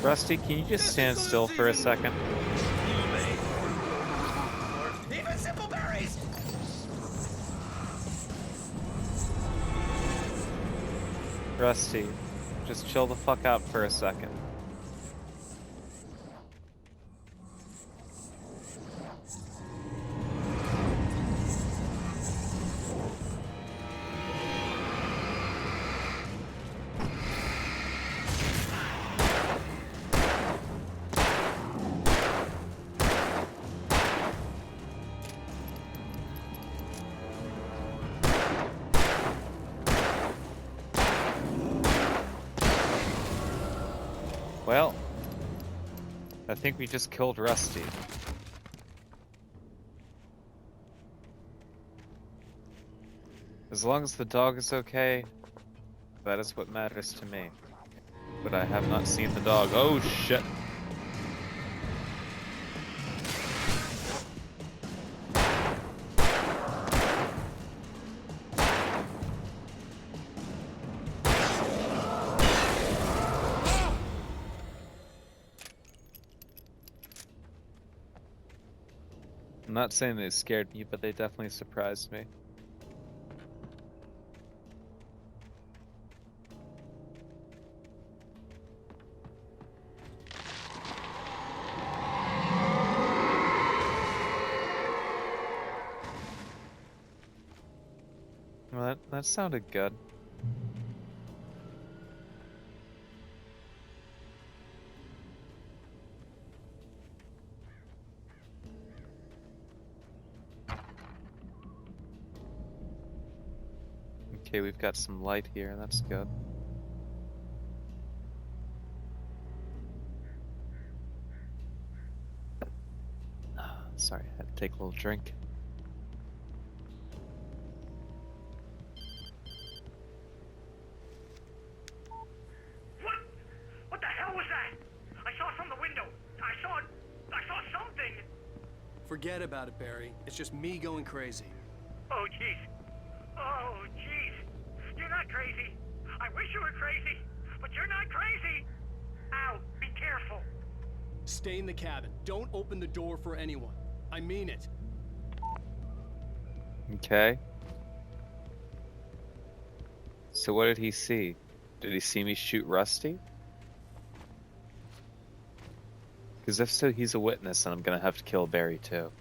Rusty, can you just stand still for a second? Even simple berries. Rusty, just chill the fuck out for a second. Well, I think we just killed Rusty. As long as the dog is okay, that is what matters to me. But I have not seen the dog. Oh shit! I'm not saying they scared me, but they definitely surprised me. Well, that sounded good. Okay, we've got some light here, that's good. Sorry, I had to take a little drink. What the hell was that? I saw from the window. I saw something. Forget about it, Barry. It's just me going crazy. Oh, jeez. Oh, jeez. You're not crazy. I wish you were crazy, but you're not crazy. Ow, be careful. Stay in the cabin. Don't open the door for anyone. I mean it. Okay. So what did he see? Did he see me shoot Rusty? Because if so, he's a witness and I'm gonna have to kill Barry too.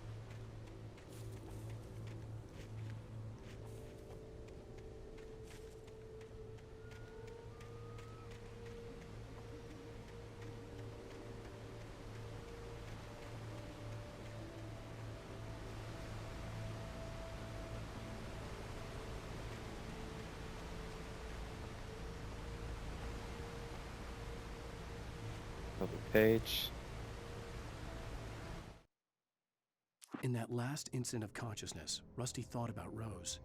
Other page. In that last instant of consciousness, Rusty thought about Rose.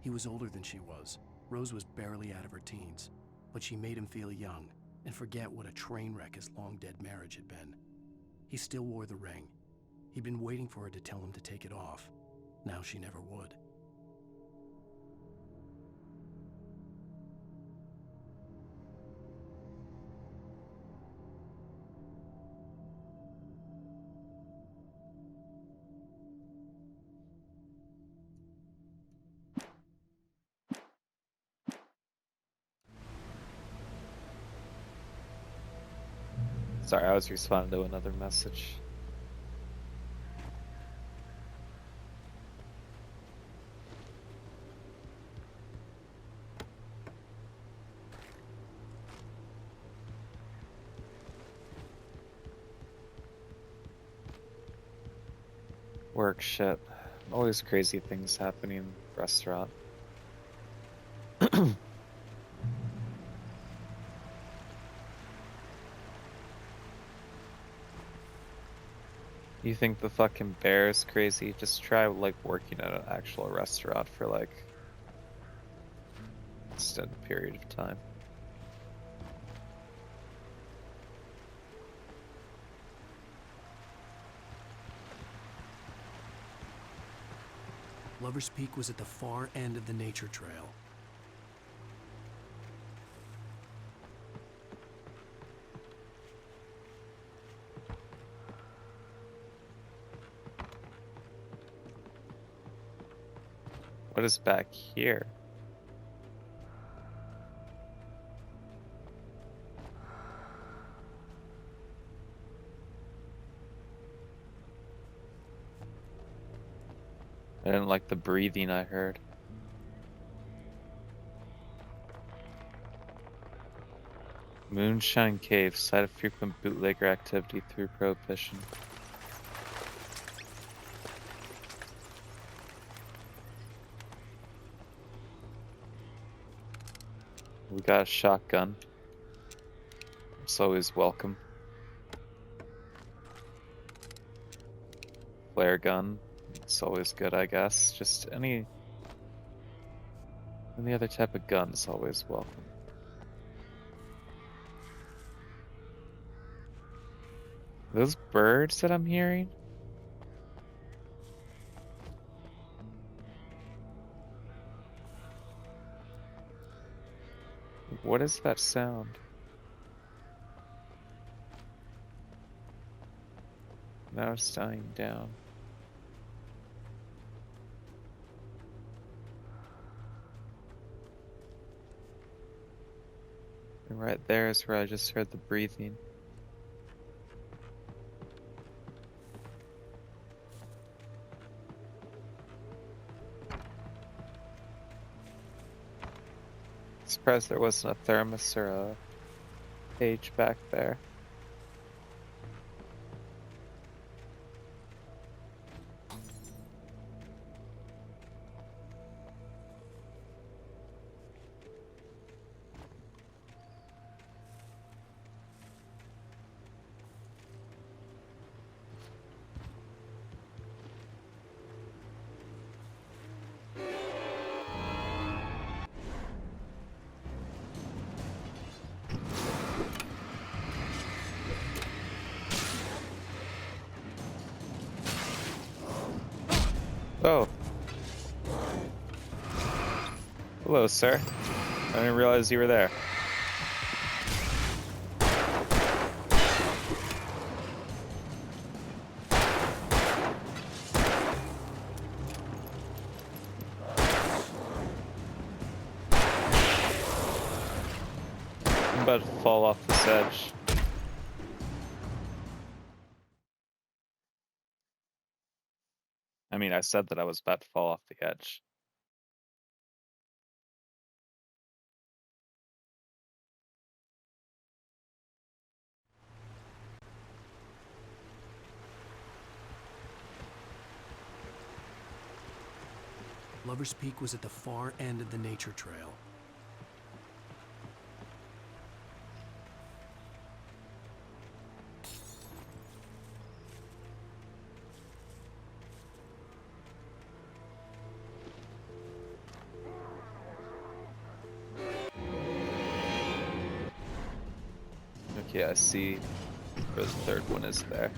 He was older than she was. Rose was barely out of her teens, but she made him feel young and forget what a train wreck his long-dead marriage had been. He still wore the ring. He'd been waiting for her to tell him to take it off. Now she never would. Sorry, I was responding to another message. Work shit. Always crazy things happening in the restaurant. You think the fucking bear is crazy? Just try like working at an actual restaurant for like an extended period of time. Lover's Peak was at the far end of the nature trail. What is back here? I didn't like the breathing I heard. Moonshine Cave, site of frequent bootlegger activity through Prohibition. We got a shotgun. It's always welcome. Flare gun. It's always good, I guess. Just any other type of gun is always welcome. Those birds that I'm hearing? What is that sound? Now it's dying down. And right there is where I just heard the breathing. Surprised there wasn't a thermos or a page back there. Oh. Hello, sir. I didn't realize you were there. I'm about to fall off this edge. I mean, I said that I was about to fall off the edge. Lover's Peak was at the far end of the nature trail. Okay, I see where the third one is there.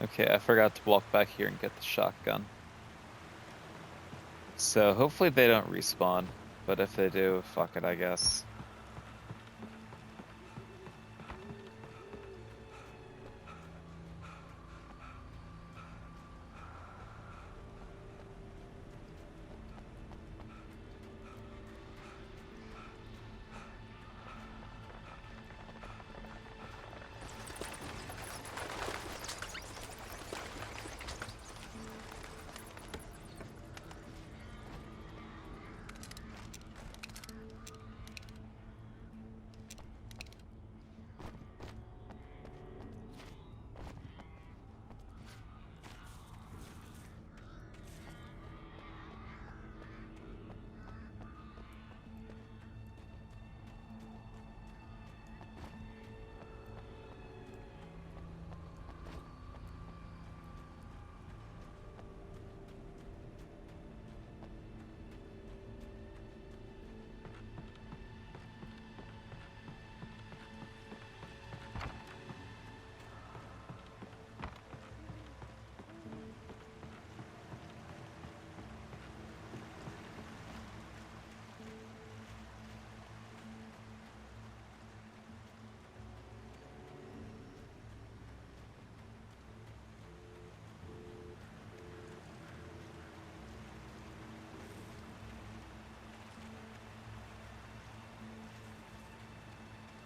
Okay, I forgot to walk back here and get the shotgun. So hopefully they don't respawn, but if they do, fuck it, I guess.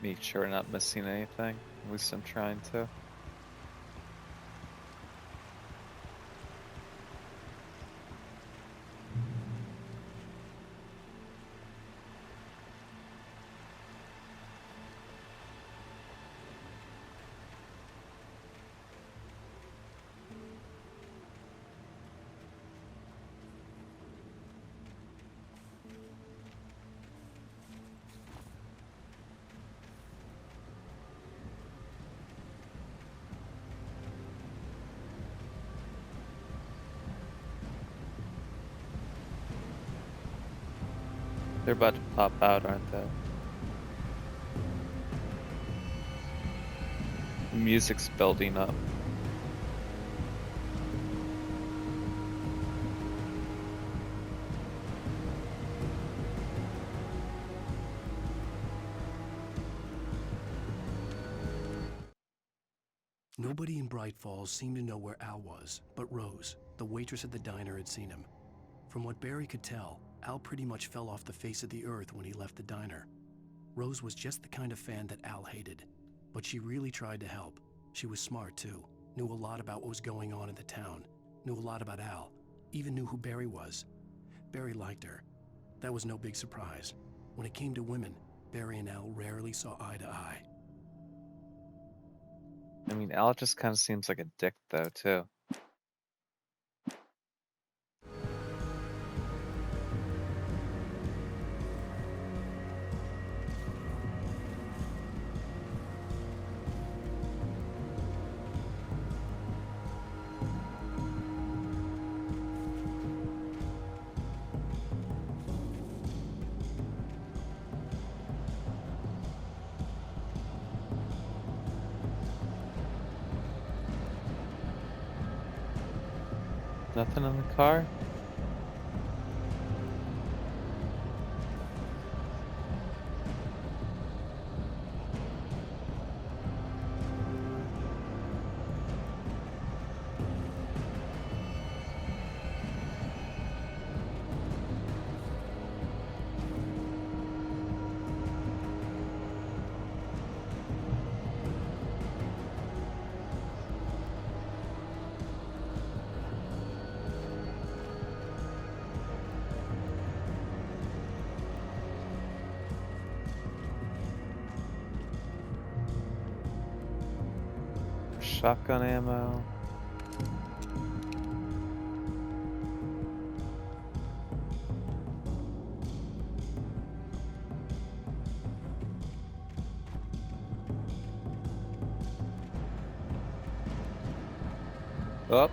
Make sure we're not missing anything. At least I'm trying to. They're about to pop out, aren't they? The music's building up. Nobody in Bright Falls seemed to know where Al was, but Rose, the waitress at the diner, had seen him. From what Barry could tell, Al pretty much fell off the face of the earth when he left the diner. Rose was just the kind of fan that Al hated, but she really tried to help. She was smart too, knew a lot about what was going on in the town, knew a lot about Al, even knew who Barry was. Barry liked her. That was no big surprise. When it came to women, Barry and Al rarely saw eye to eye. I mean, Al just kind of seems like a dick, though, too. Nothing in the car? Shotgun ammo. Up.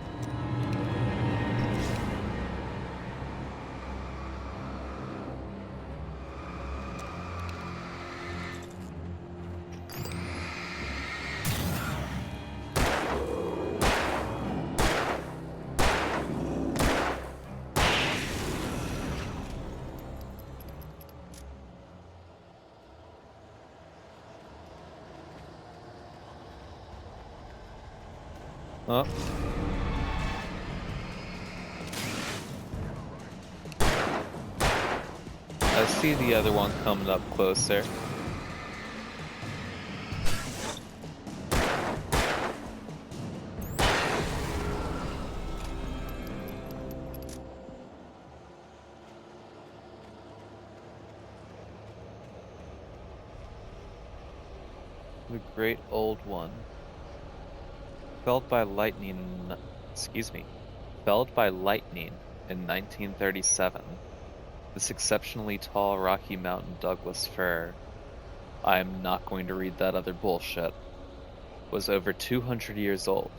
Up. I see the other one coming up closer. The great old one. Felled by lightning in 1937. This exceptionally tall Rocky Mountain Douglas fir, I am not going to read that other bullshit, was over 200 years old.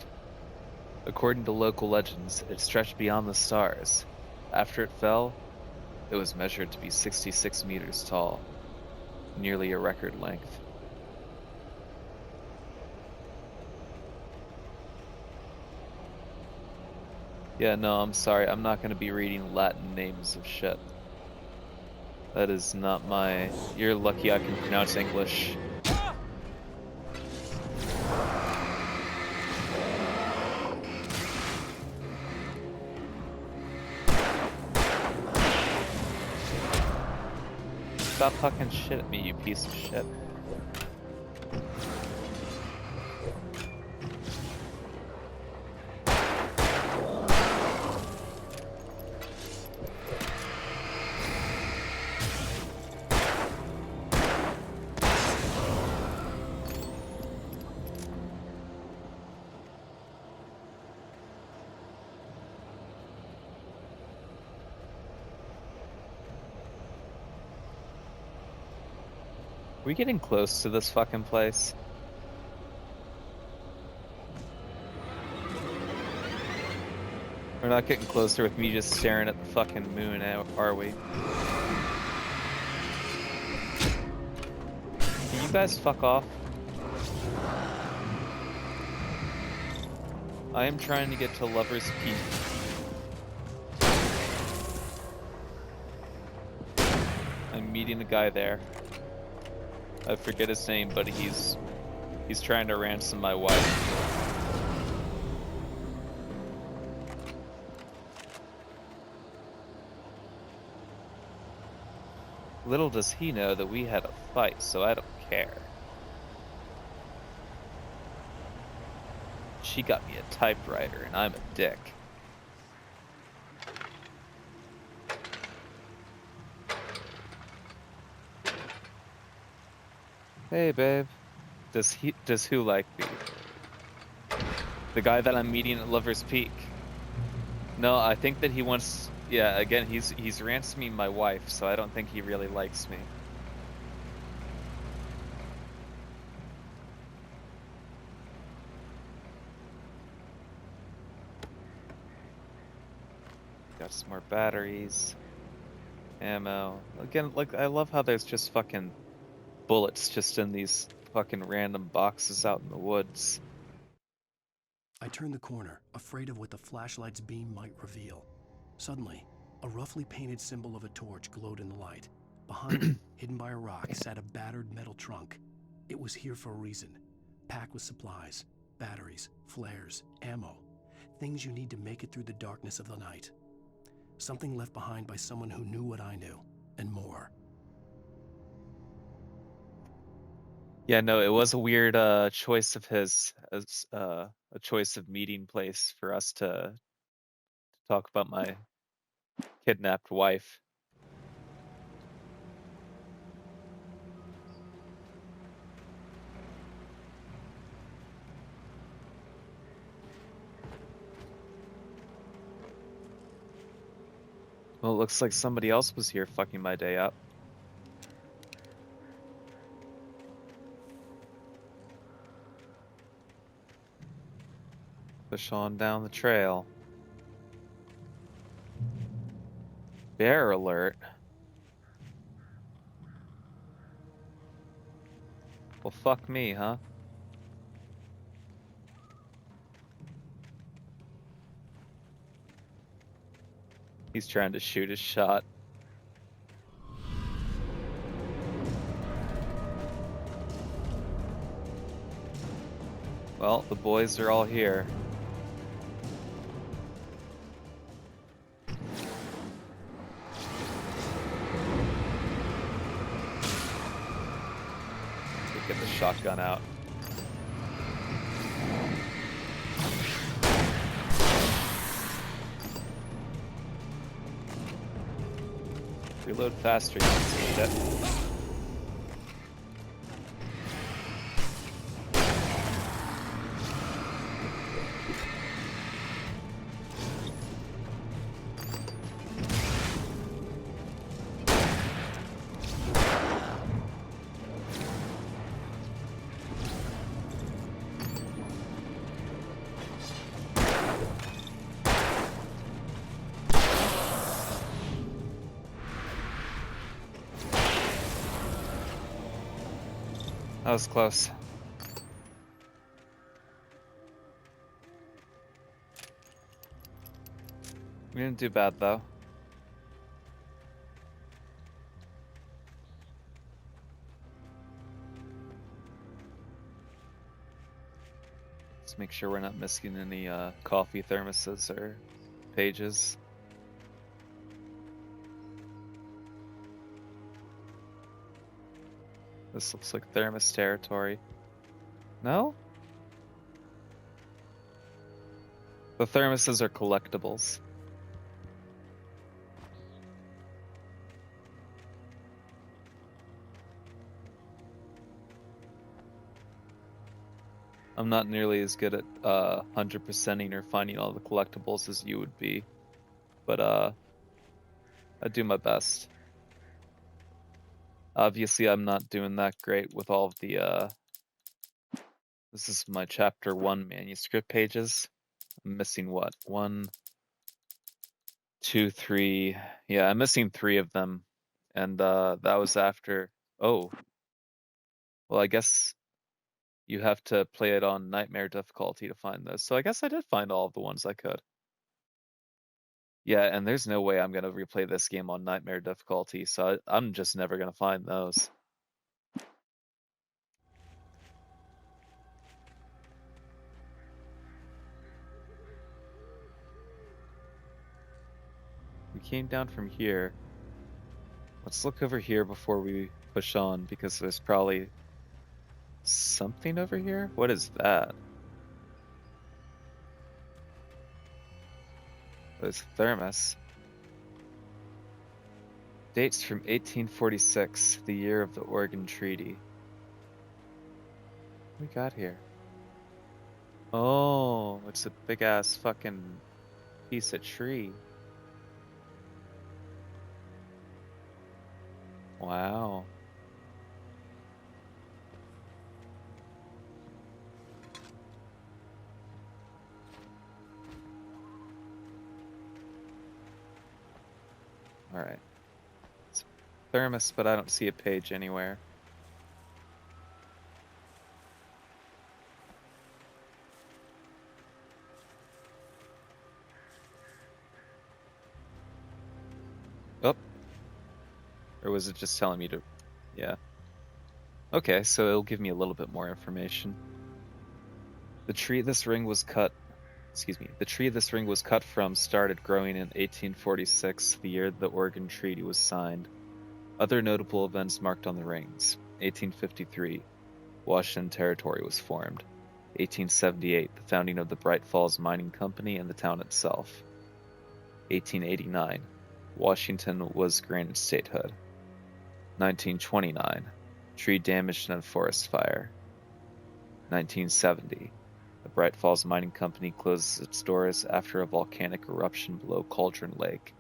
According to local legends, it stretched beyond the stars. After it fell, it was measured to be 66 meters tall, nearly a record length. Yeah, no, I'm sorry, I'm not going to be reading Latin names of shit. That is not my... You're lucky I can pronounce English. Stop talking shit at me, you piece of shit. Are we getting close to this fucking place? We're not getting closer with me just staring at the fucking moon, are we? Can you guys fuck off? I am trying to get to Lover's Peak. I'm meeting the guy there. I forget his name, but he's trying to ransom my wife. Little does he know that we had a fight, so I don't care. She got me a typewriter, and I'm a dick. Hey, babe. Does who like me? The guy that I'm meeting at Lover's Peak. No, I think that he wants. Yeah, again, he's ransoming my wife, so I don't think he really likes me. Got some more batteries, ammo. Again, like I love how there's just fucking bullets just in these fucking random boxes out in the woods. I turned the corner, afraid of what the flashlight's beam might reveal. Suddenly, a roughly painted symbol of a torch glowed in the light. Behind it, hidden by a rock, sat a battered metal trunk. It was here for a reason, packed with supplies, batteries, flares, ammo, things you need to make it through the darkness of the night. Something left behind by someone who knew what I knew, and more. Yeah, no, it was a weird choice of his as a choice of meeting place for us to talk about my kidnapped wife. Well, it looks like somebody else was here fucking my day up. Push on down the trail. Bear alert. Well, fuck me, huh? He's trying to shoot his shot. Well, the boys are all here. Get the shotgun out. Reload faster, you piece of shit. That was close. We didn't do bad, though. Let's make sure we're not missing any coffee thermoses or pages. This looks like thermos territory. No? The thermoses are collectibles. I'm not nearly as good at 100%ing or finding all the collectibles as you would be, but I do my best. Obviously, I'm not doing that great with all of the this is my chapter 1 manuscript pages. I'm missing what? 1, 2, 3. Yeah, I'm missing 3 of them, and that was after. Oh, well, I guess you have to play it on nightmare difficulty to find those. So I guess I did find all of the ones I could. Yeah, and there's no way I'm gonna replay this game on nightmare difficulty, so I'm just never gonna find those. We came down from here. Let's look over here before we push on, because there's probably something over here. What is that? There's thermos. Dates from 1846, the year of the Oregon Treaty. We got here. Oh, it's a big ass fucking piece of tree. Wow. All right. It's thermos, but I don't see a page anywhere. Oh. Or was it just telling me to... Yeah. Okay, so it'll give me a little bit more information. The tree this ring was cut... Excuse me. The tree this ring was cut from started growing in 1846, the year the Oregon Treaty was signed. Other notable events marked on the rings. 1853, Washington Territory was formed. 1878, the founding of the Bright Falls Mining Company and the town itself. 1889, Washington was granted statehood. 1929, tree damaged in a forest fire. 1970, the Bright Falls Mining Company closes its doors after a volcanic eruption below Cauldron Lake.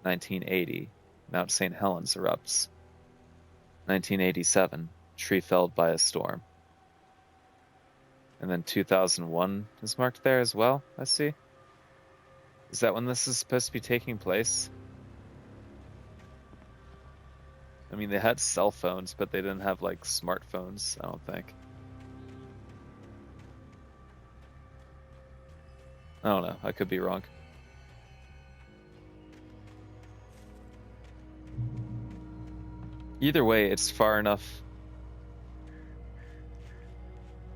1980, Mount St. Helens erupts. 1987, tree felled by a storm. And then 2001 is marked there as well, I see. Is that when this is supposed to be taking place? I mean, they had cell phones, but they didn't have, like, smartphones, I don't think. I don't know, I could be wrong. Either way, it's far enough,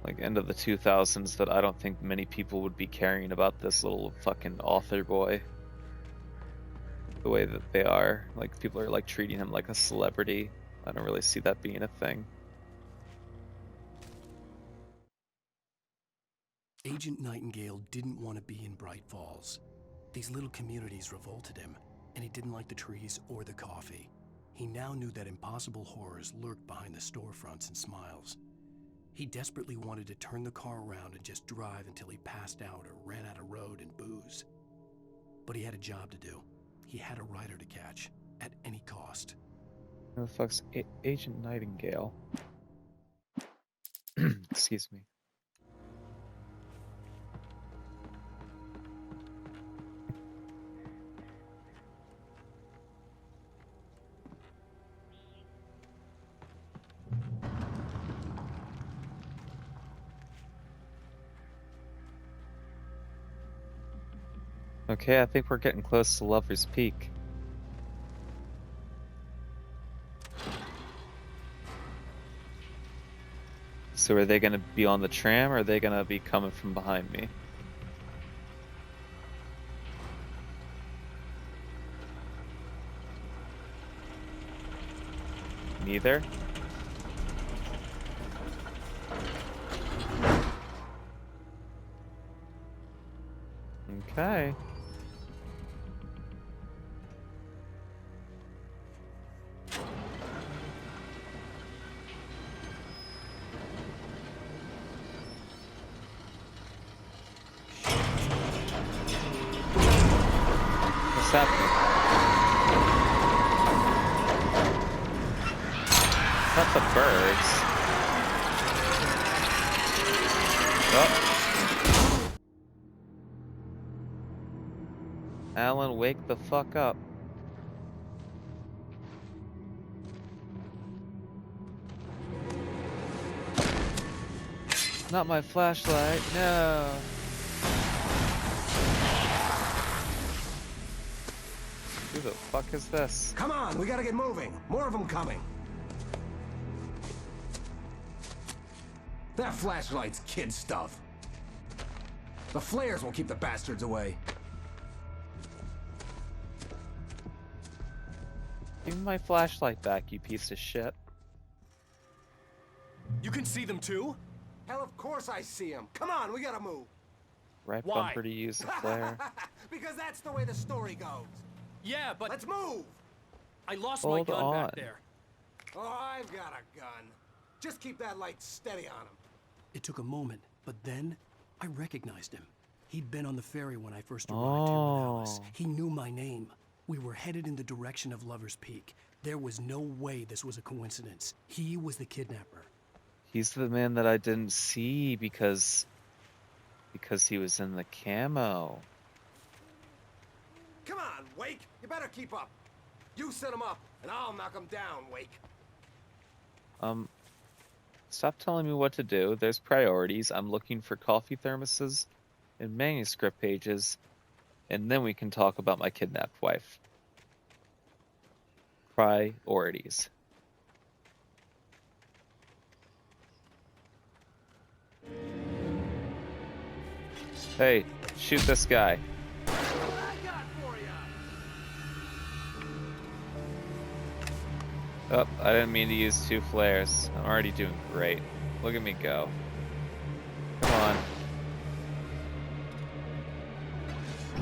like, end of the 2000s that I don't think many people would be caring about this little fucking author boy the way that they are. Like, people are, like, treating him like a celebrity. I don't really see that being a thing. Agent Nightingale didn't want to be in Bright Falls. These little communities revolted him, and he didn't like the trees or the coffee. He now knew that impossible horrors lurked behind the storefronts and smiles. He desperately wanted to turn the car around and just drive until he passed out or ran out of road and booze. But he had a job to do. He had a rider to catch, at any cost. Who the fuck's Agent Nightingale? Excuse me. Okay, I think we're getting close to Lover's Peak. So are they gonna be on the tram, or are they gonna be coming from behind me? Neither? Okay. What's happening? Not the birds. Oh. Alan, wake the fuck up. Not my flashlight, no. Who the fuck is this? Come on, we gotta get moving. More of them coming. That flashlight's kid stuff. The flares will keep the bastards away. Give me my flashlight back, you piece of shit. You can see them too? Hell, of course I see them. Come on, we gotta move. Right bumper to use the flare. Because that's the way the story goes. Yeah, but... Let's move! I lost Hold my gun on. back there. Oh, I've got a gun. Just keep that light steady on him. It took a moment, but then I recognized him. He'd been on the ferry when I first arrived here with Alice. He knew my name. We were headed in the direction of Lover's Peak. There was no way this was a coincidence. He was the kidnapper. He's the man that I didn't see because he was in the camo. Come on, Wake! You better keep up. You set him up, and I'll knock him down, Wake. Stop telling me what to do. There's priorities. I'm looking for coffee thermoses and manuscript pages, and then we can talk about my kidnapped wife. Priorities. Hey, shoot this guy. Oh, I didn't mean to use 2 flares. I'm already doing great. Look at me go. Come on.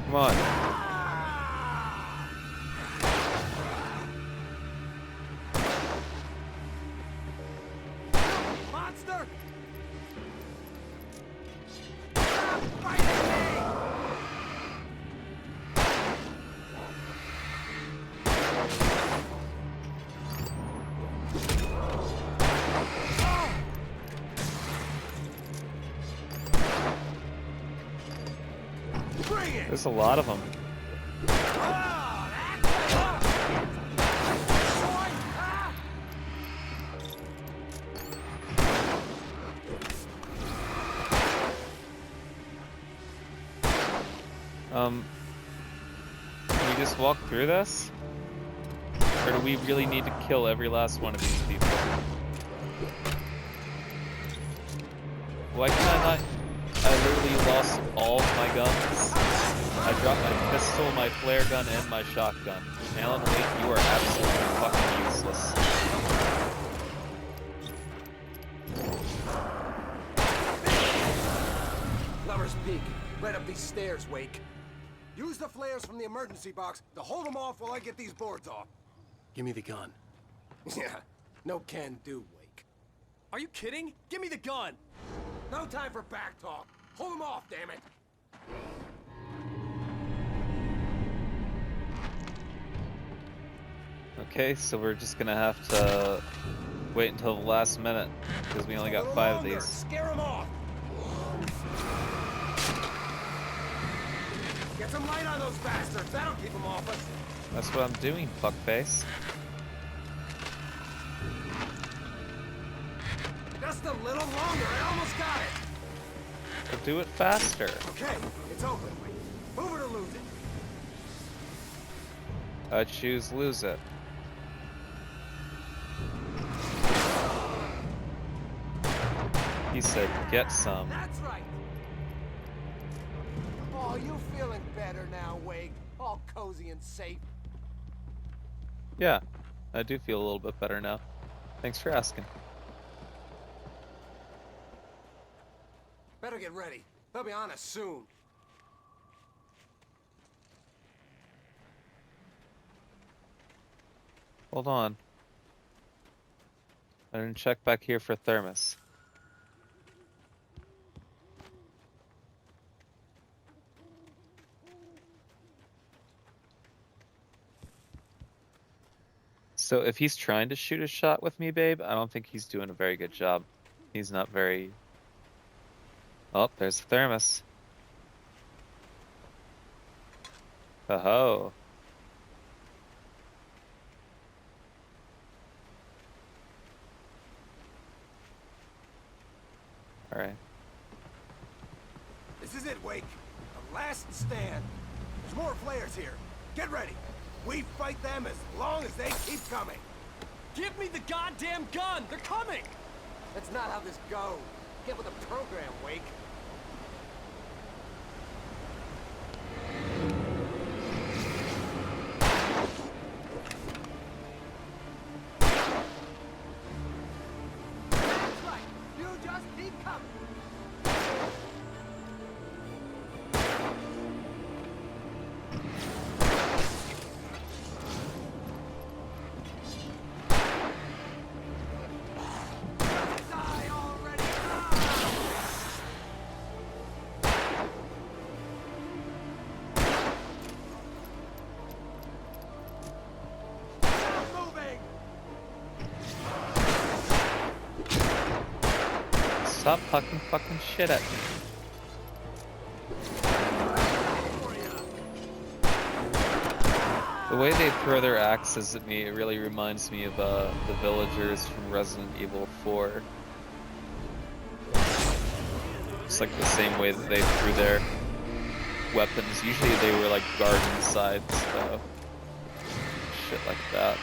Come on. Monster! There's a lot of them. Can we just walk through this? Or do we really need to kill every last one of these people? Why can I not? I literally lost all of my guns. I dropped my pistol, my flare gun, and my shotgun. Alan Wake, you are absolutely fucking useless. Lover's Peak. Right up these stairs, Wake. Use the flares from the emergency box to hold them off while I get these boards off. Give me the gun. Yeah, no can do, Wake. Are you kidding? Give me the gun! No time for back talk. Hold them off, damn it! Okay, so we're just gonna have to wait until the last minute, because we only got 5 of these. Scare them off! Get some light on those bastards. That'll keep them off us. That's what I'm doing, fuckface. Just a little longer. I almost got it. But do it faster. Okay, it's open. Move it or lose it. I choose lose it. He said, get some. That's right. Oh, you feeling better now, Wake? All cozy and safe. Yeah, I do feel a little bit better now. Thanks for asking. Better get ready. They'll be on us soon. Hold on. I didn't check back here for thermos. So if he's trying to shoot a shot with me, babe, I don't think he's doing a very good job. He's not very... Oh, there's the thermos. Oh-ho. Alright. This is it, Wake. The last stand. There's more flares here. Get ready. We fight them as long as they keep coming. Give me the goddamn gun! They're coming! That's not how this goes. Get with the program, Wake. That's right. You just keep coming. Die already! Stop fucking shit at me. The way they throw their axes at me, it really reminds me of the villagers from Resident Evil 4. It's like the same way that they threw their weapons. Usually they were like garden sides, so shit like that.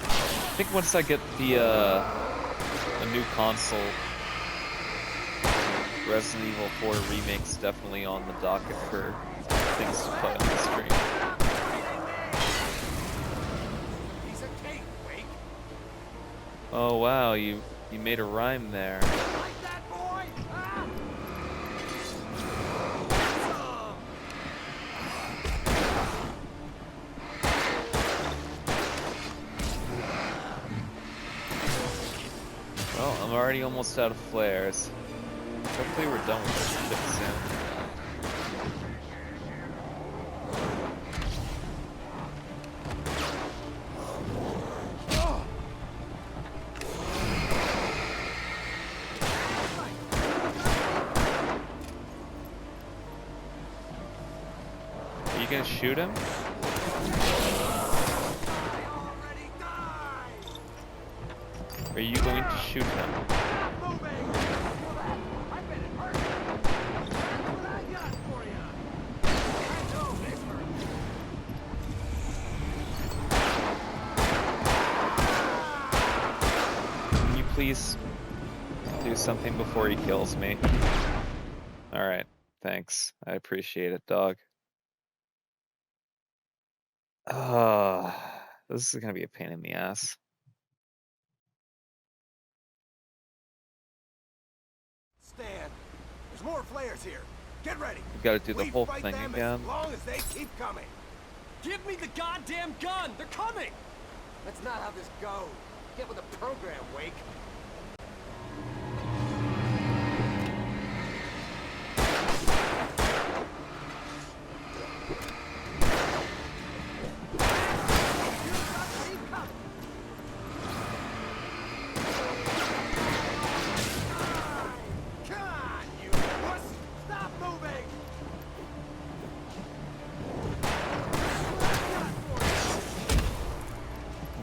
I think once I get the a new console, Resident Evil 4 Remake's definitely on the docket for things to play on the stream. Oh wow, you made a rhyme there. Well, I'm already almost out of flares. Hopefully we're done with this shit soon. Are you gonna shoot him? Are you going to shoot him? Can you please do something before he kills me? Alright, thanks. I appreciate it, dog. This is gonna be a pain in the ass. Stand. There's more flares here. Get ready. We gotta do the whole fight thing them again. As long as they keep coming. Give me the goddamn gun! They're coming! That's not how this goes. Get with the program, Wake.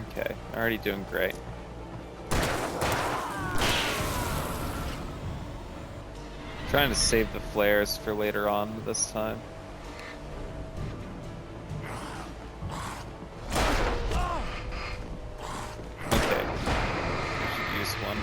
Okay, already doing great. Trying to save the flares for later on this time. Okay, I should use one.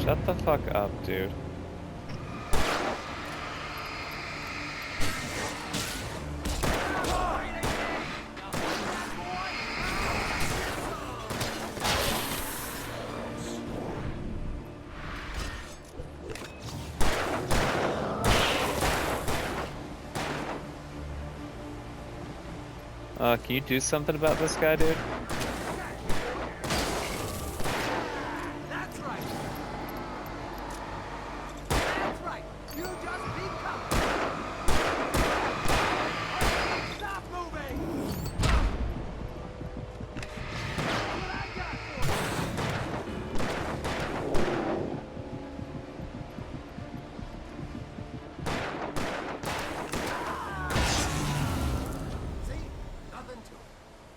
Shut the fuck up, dude. Can you do something about this guy, dude?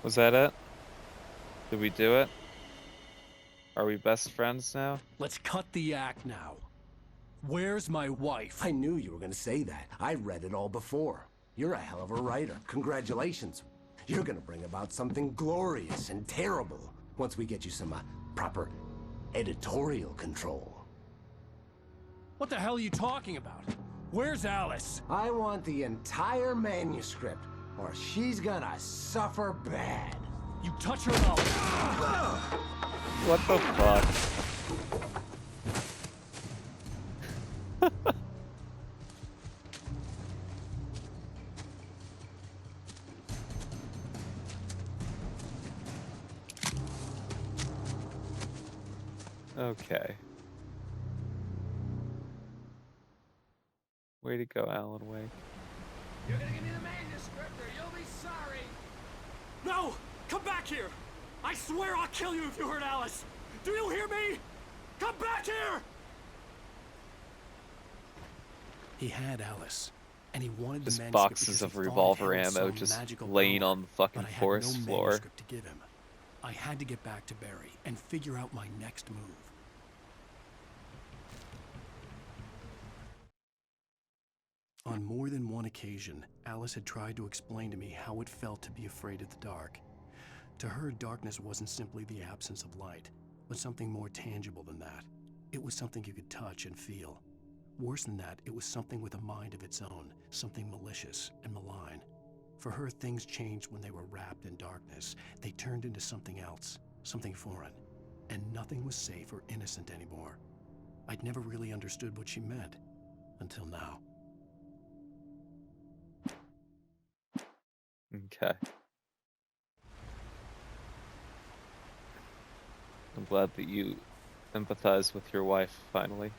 Was that it? Did we do it? Are we best friends now? Let's cut the act now. Where's my wife? I knew you were gonna say that. I read it all before. You're a hell of a writer. Congratulations. You're gonna bring about something glorious and terrible once we get you some proper editorial control. What the hell are you talking about? Where's Alice? I want the entire manuscript, or she's gonna suffer bad. You touch her, I'll... What the fuck? Okay. Way to go, Alan Wake. You're gonna give me the manuscript or you'll be sorry. No! Come back here! I swear I'll kill you if you hurt Alice! Do you hear me? Come back here! He had Alice, and he wanted Just the manuscript boxes because of he thought it revolver held ammo some just magical laying power, on the fucking but I had forest no floor. manuscript to give him. I had to get back to Barry and figure out my next move. On more than one occasion, Alice had tried to explain to me how it felt to be afraid of the dark. To her, darkness wasn't simply the absence of light, but something more tangible than that. It was something you could touch and feel. Worse than that, it was something with a mind of its own, something malicious and malign. For her, things changed when they were wrapped in darkness. They turned into something else, something foreign, and nothing was safe or innocent anymore. I'd never really understood what she meant, until now. Okay. I'm glad that you empathize with your wife, finally.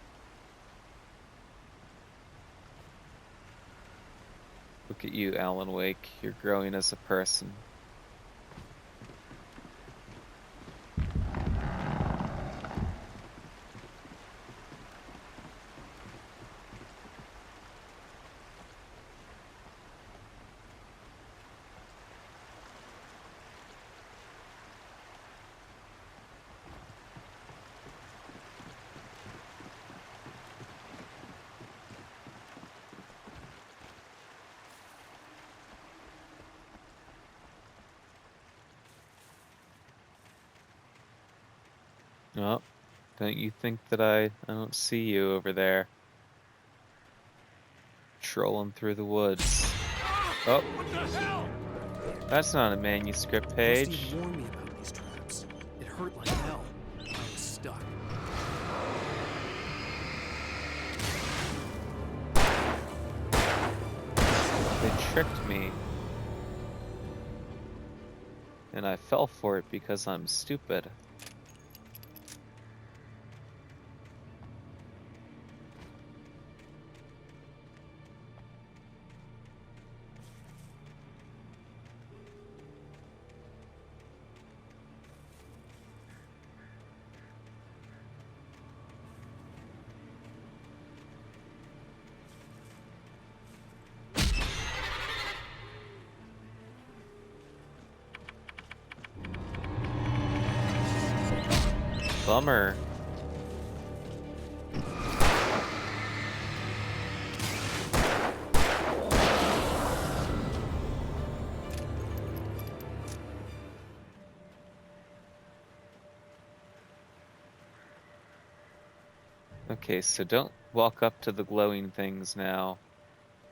Look at you, Alan Wake. You're growing as a person. Oh, don't you think that I don't see you over there? Trolling through the woods. Oh, What the hell? that's not a manuscript page. Rusty warned me about these traps. It hurt like hell. I was stuck. They tricked me. And I fell for it because I'm stupid. Bummer. Okay, so don't walk up to the glowing things now.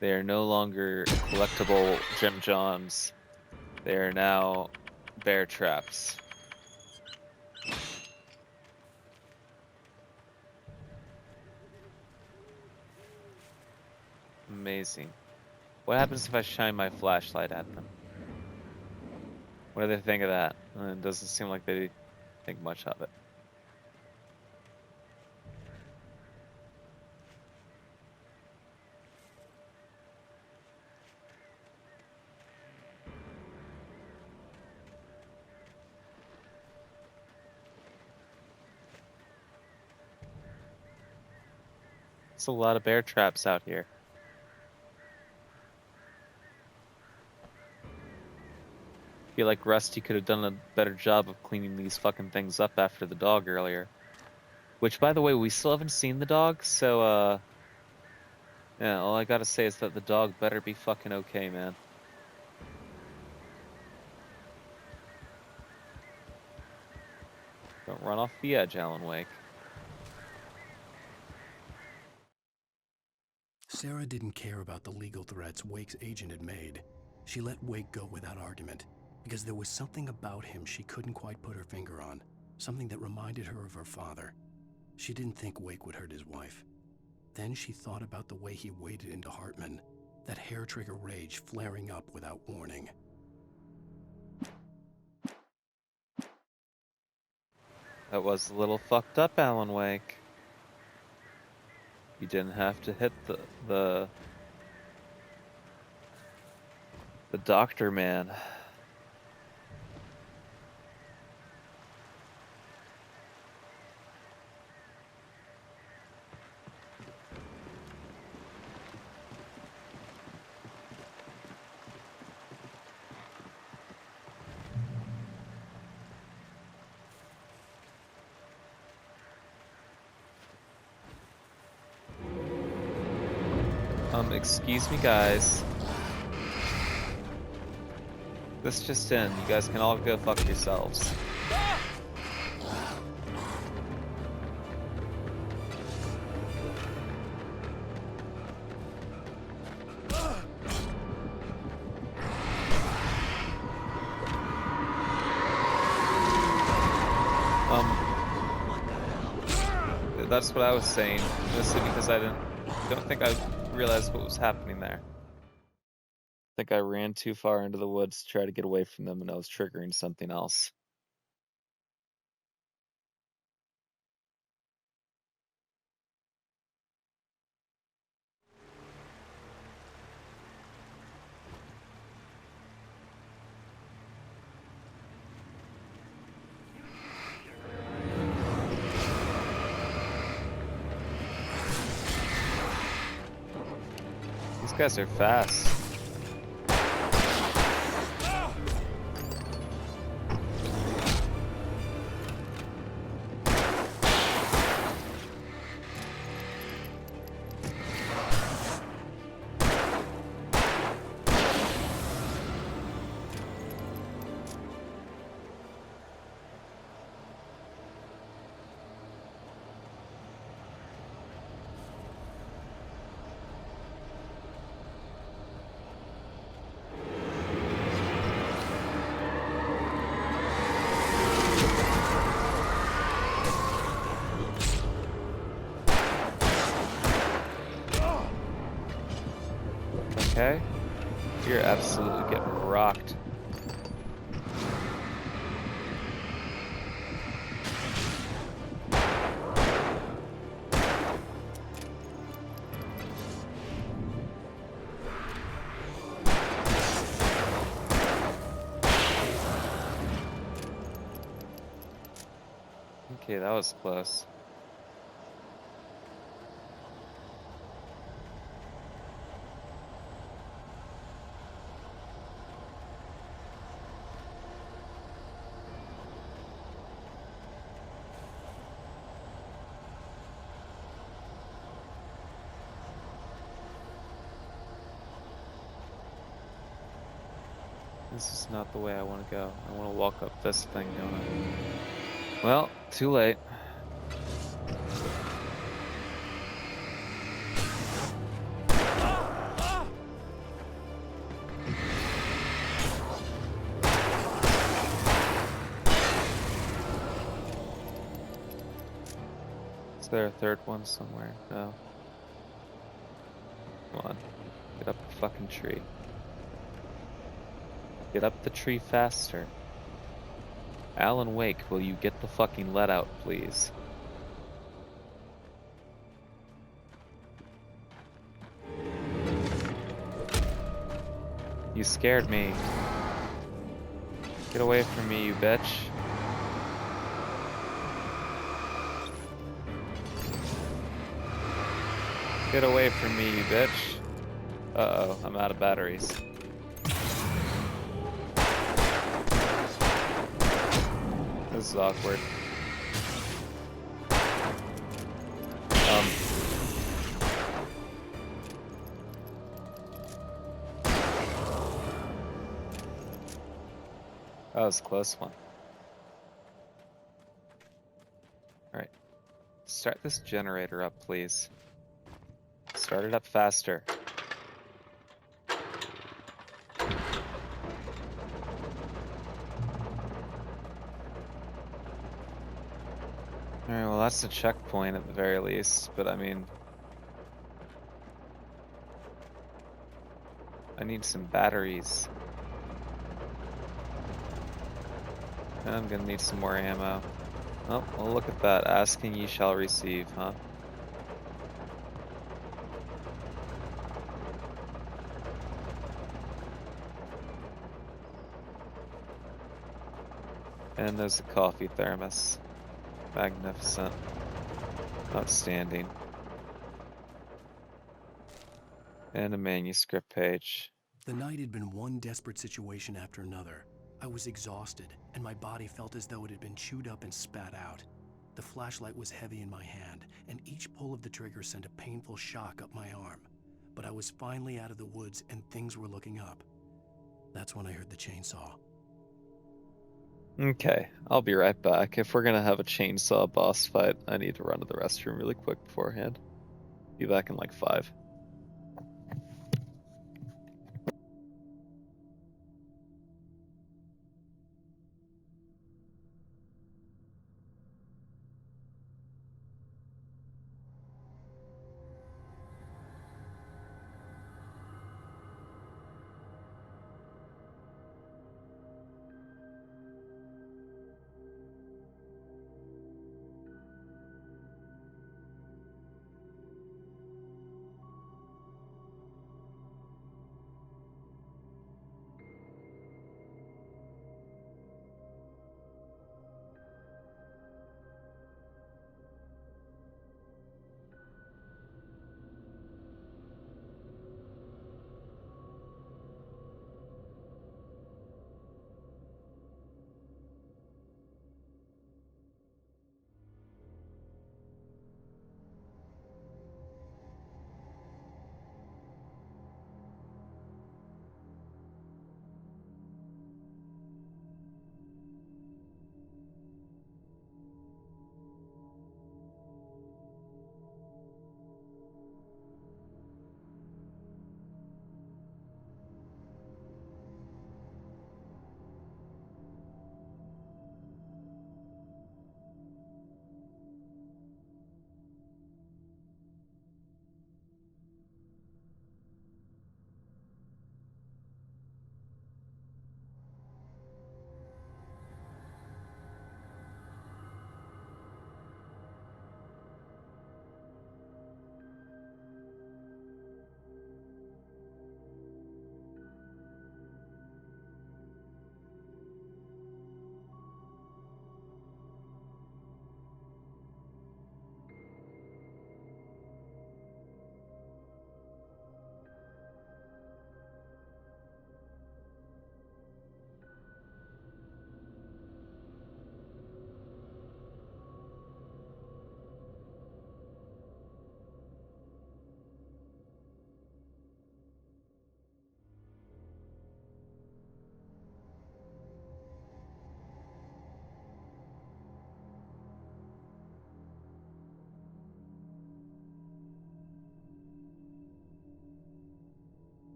They are no longer collectible Jim Johns. They are now bear traps. Amazing. What happens if I shine my flashlight at them? What do they think of that? It doesn't seem like they think much of it. There's a lot of bear traps out here. I feel like Rusty could have done a better job of cleaning these fucking things up after the dog earlier. Which, by the way, we still haven't seen the dog, so, yeah, all I gotta say is that the dog better be fucking okay, man. Don't run off the edge, Alan Wake. Sarah didn't care about the legal threats Wake's agent had made. She let Wake go without argument, because there was something about him she couldn't quite put her finger on. something that reminded her of her father. She didn't think Wake would hurt his wife. Then she thought about the way he waded into Hartman, that hair-trigger rage flaring up without warning. That was a little fucked up, Alan Wake. You didn't have to hit the doctor man. Excuse me, guys. This just in. You guys can all go fuck yourselves. That's what I was saying, mostly because I don't think I realized what was happening there. I think I ran too far into the woods to try to get away from them, and I was triggering something else. These guys are fast. Okay? You're absolutely getting rocked. Okay, that was close. This is not the way I want to go. I want to walk up this thing, don't I? Well, too late. Is there a third one somewhere? No. Come on. Get up the fucking tree. Get up the tree faster. Alan Wake, will you get the fucking let out, please? You scared me. Get away from me, you bitch. Get away from me, you bitch. Uh-oh, I'm out of batteries. This is awkward. That was a close one. Alright. Start this generator up, please. Start it up faster. Alright, well that's a checkpoint at the very least, but I mean... I need some batteries. And I'm gonna need some more ammo. Oh, well look at that. Asking ye shall receive, huh? And there's a coffee thermos. Magnificent. Outstanding. And a manuscript page. The night had been one desperate situation after another. I was exhausted, and my body felt as though it had been chewed up and spat out. The flashlight was heavy in my hand, and each pull of the trigger sent a painful shock up my arm. But I was finally out of the woods, and things were looking up. That's when I heard the chainsaw. Okay, I'll be right back. If we're gonna have a chainsaw boss fight, I need to run to the restroom really quick beforehand. Be back in like 5.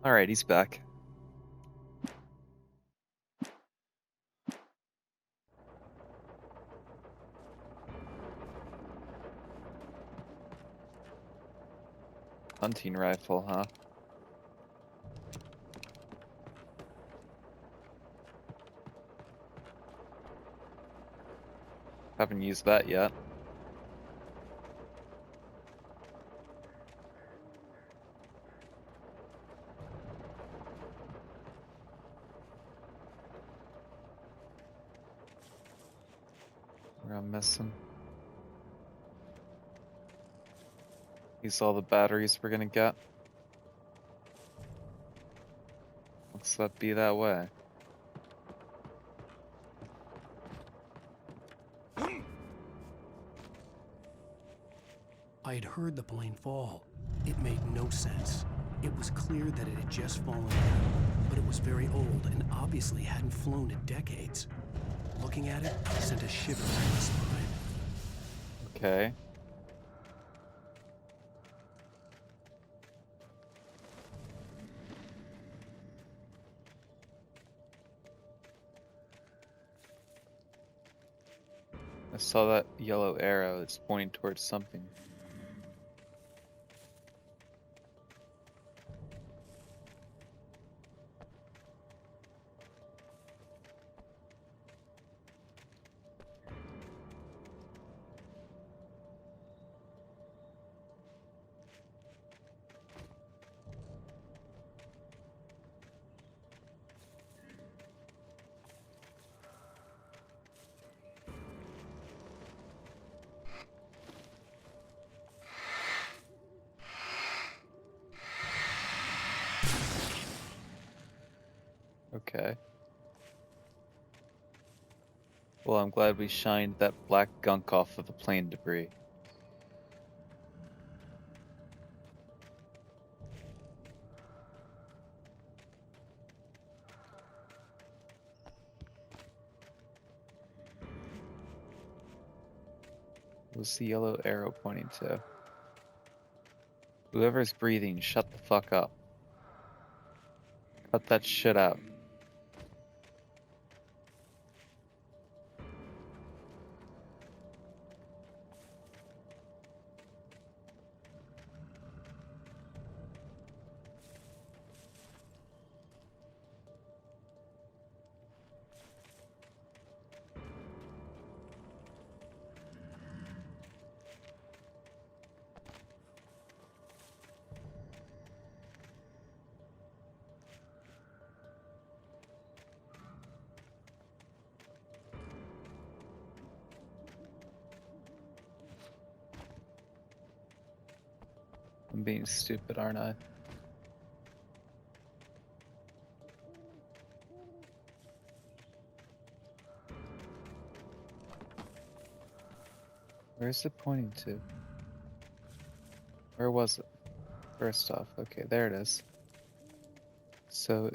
Alright, he's back. Hunting rifle, huh? Haven't used that yet. Where I'm missing. These all the batteries we're gonna get. Looks that be that way. I had heard the plane fall. It made no sense. It was clear that it had just fallen down, but it was very old and obviously hadn't flown in decades. Looking at it sent a shiver down my spine. Okay. I saw that yellow arrow. It's pointing towards something. Okay. Well, I'm glad we shined that black gunk off of the plane debris. What's the yellow arrow pointing to? Whoever's breathing, shut the fuck up. Cut that shit out. I'm being stupid, aren't I? Where's it pointing to? Where was it? First off, okay, there it is. So...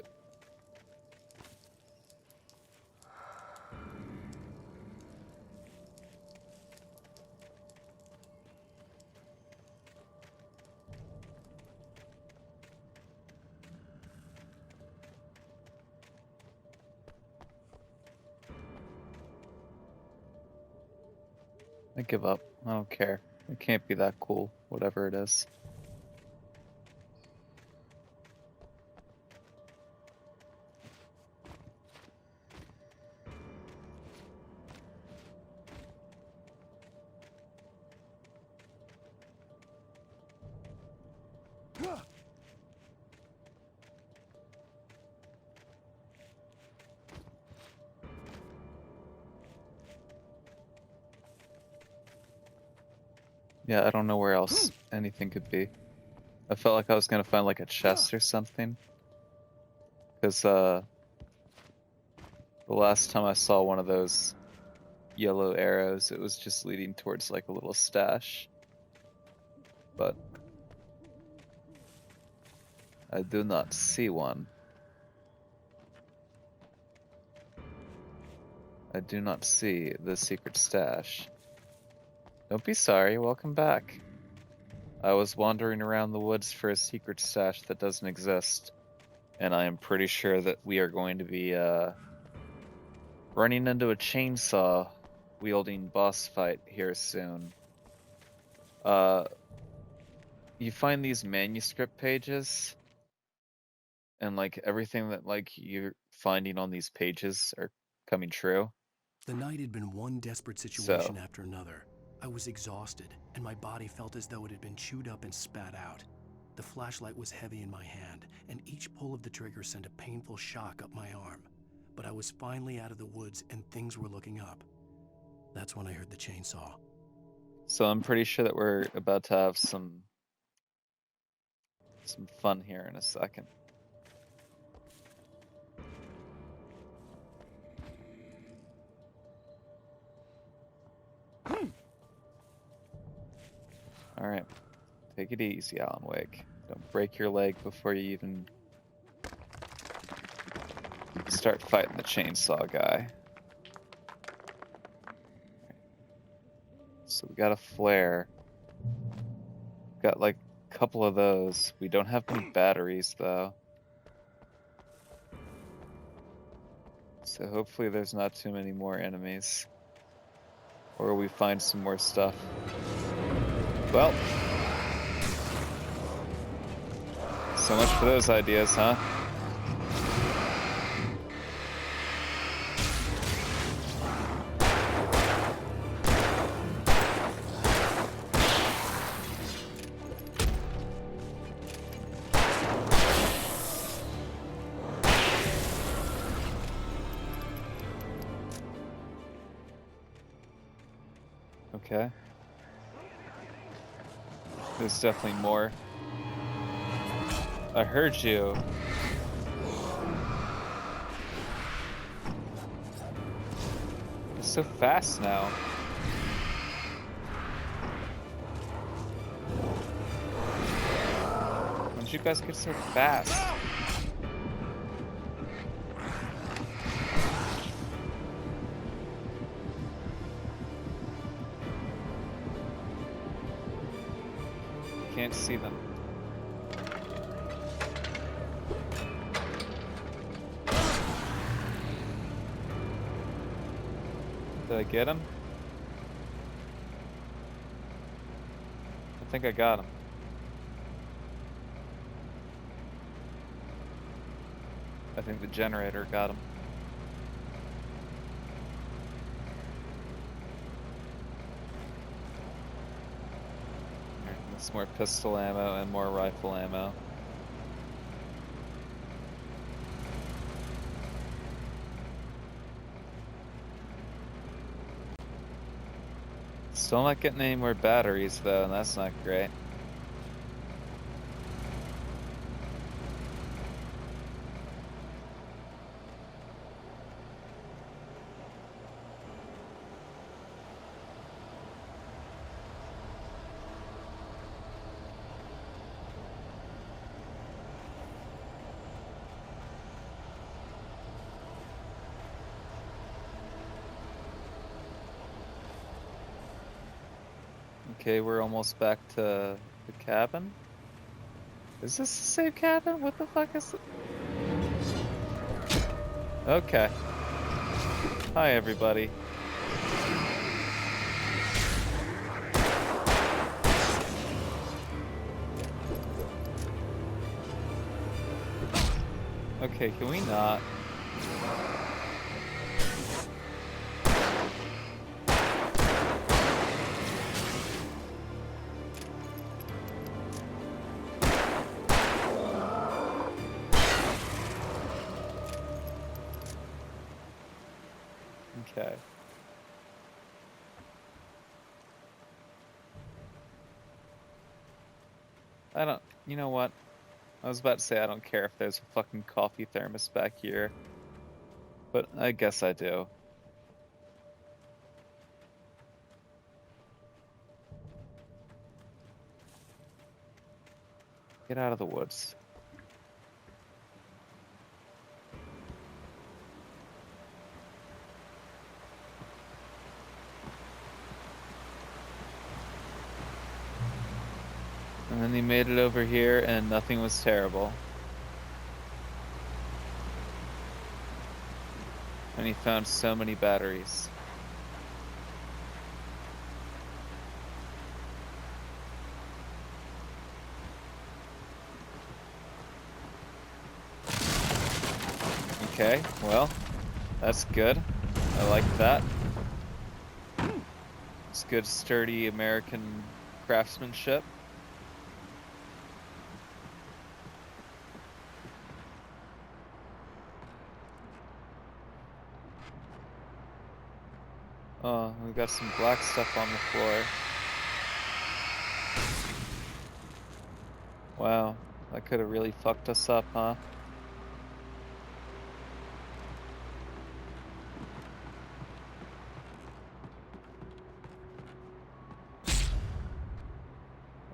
I give up. I don't care. It can't be that cool, whatever it is. Yeah, I don't know where else anything could be. I felt like I was gonna find like a chest or something. Because, the last time I saw one of those yellow arrows, it was just leading towards like a little stash. But I do not see one. I do not see the secret stash. Don't be sorry, welcome back. I was wandering around the woods for a secret stash that doesn't exist. And I am pretty sure that we are going to be, running into a chainsaw wielding boss fight here soon. You find these manuscript pages, and like everything that like you're finding on these pages are coming true. The night had been one desperate situation after another. I was exhausted, and my body felt as though it had been chewed up and spat out. The flashlight was heavy in my hand, and each pull of the trigger sent a painful shock up my arm. But I was finally out of the woods, and things were looking up. That's when I heard the chainsaw. So I'm pretty sure that we're about to have some some fun here in a second. Alright. Take it easy, Alan Wake. Don't break your leg before you even start fighting the chainsaw guy. So we got a flare. Got like a couple of those. We don't have any batteries though. So hopefully there's not too many more enemies. Or we find some more stuff. Well. So much for those ideas, huh? Okay. There's definitely more. I heard you. It's so fast now. When did you guys get so fast? Can't see them. Did I get him? I think I got him. I think the generator got him. There's more pistol ammo and more rifle ammo. Still not getting any more batteries though, and that's not great. Okay, we're almost back to the cabin. Is this the same cabin? What the fuck is it? Okay. Hi, everybody. Okay, can we not? Okay. You know what? I was about to say I don't care if there's a fucking coffee thermos back here, but I guess I do. Get out of the woods. And then he made it over here and nothing was terrible. And he found so many batteries. Okay, well, that's good. I like that. It's good, sturdy American craftsmanship. Oh, we got some black stuff on the floor. Wow, that That could have really fucked us up, huh?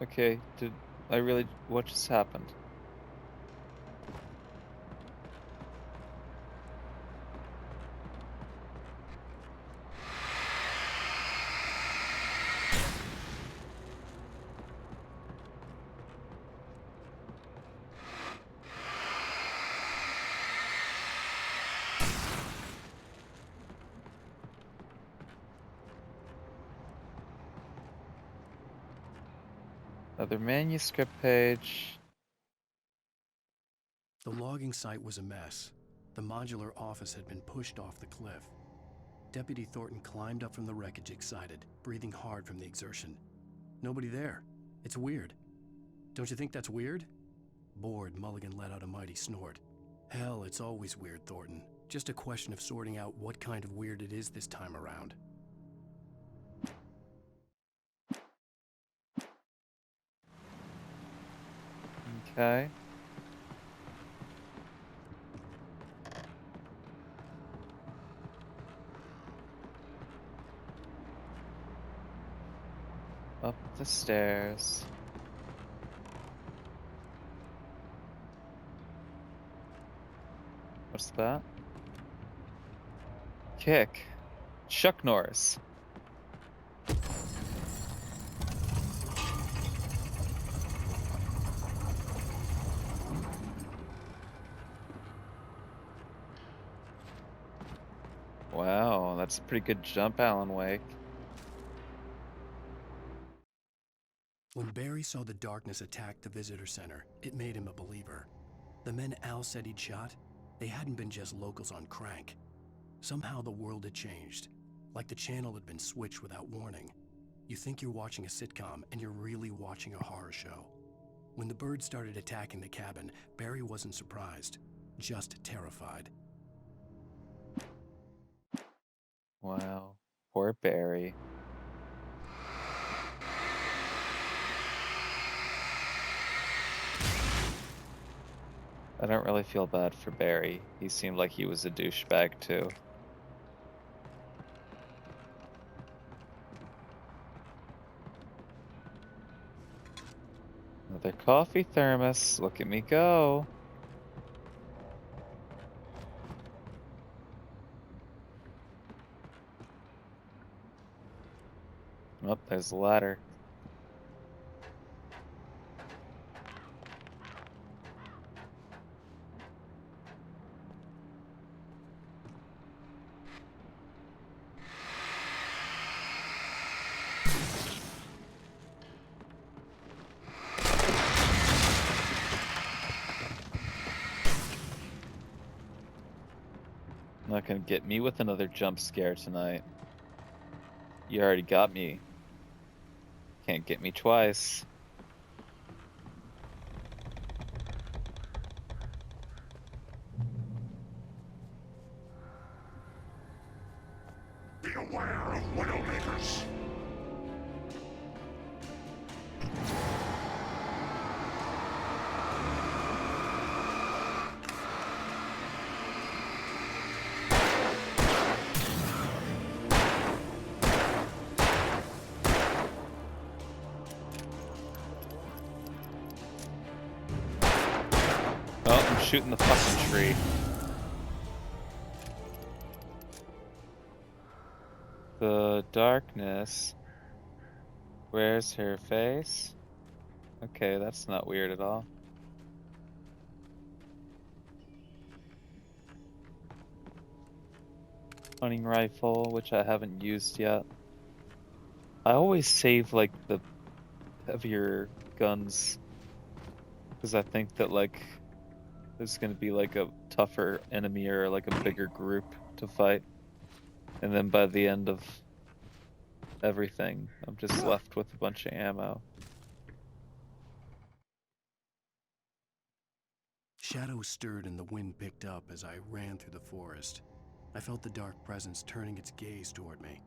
Okay, what just happened? Another manuscript page. The logging site was a mess. The modular office had been pushed off the cliff. Deputy Thornton climbed up from the wreckage excited, breathing hard from the exertion. Nobody there. It's weird. Don't you think that's weird? Bored, Mulligan let out a mighty snort. Hell, it's always weird, Thornton. Just a question of sorting out what kind of weird it is this time around. Okay. Up the stairs. What's that? Kick. Chuck Norris. Wow, that's a pretty good jump, Alan Wake. When Barry saw the darkness attack the visitor center, it made him a believer. The men Al said he'd shot, they hadn't been just locals on crank. Somehow the world had changed, like the channel had been switched without warning. You think you're watching a sitcom, and you're really watching a horror show. When the birds started attacking the cabin, Barry wasn't surprised, just terrified. Wow, poor Barry. I don't really feel bad for Barry. He seemed like he was a douchebag too. Another coffee thermos. Look at me go. Oh, there's a ladder. Not gonna get me with another jump scare tonight. You already got me. Can't get me twice. Be aware of Widowmakers. Oh, I'm shooting the fucking tree. The darkness. Where's her face? Okay, that's not weird at all. Hunting rifle, which I haven't used yet. I always save like the heavier guns because I think that like there's gonna be like a tougher enemy or like a bigger group to fight, and then by the end of everything, I'm just left with a bunch of ammo. Shadows stirred and the wind picked up as I ran through the forest. I felt the dark presence turning its gaze toward me.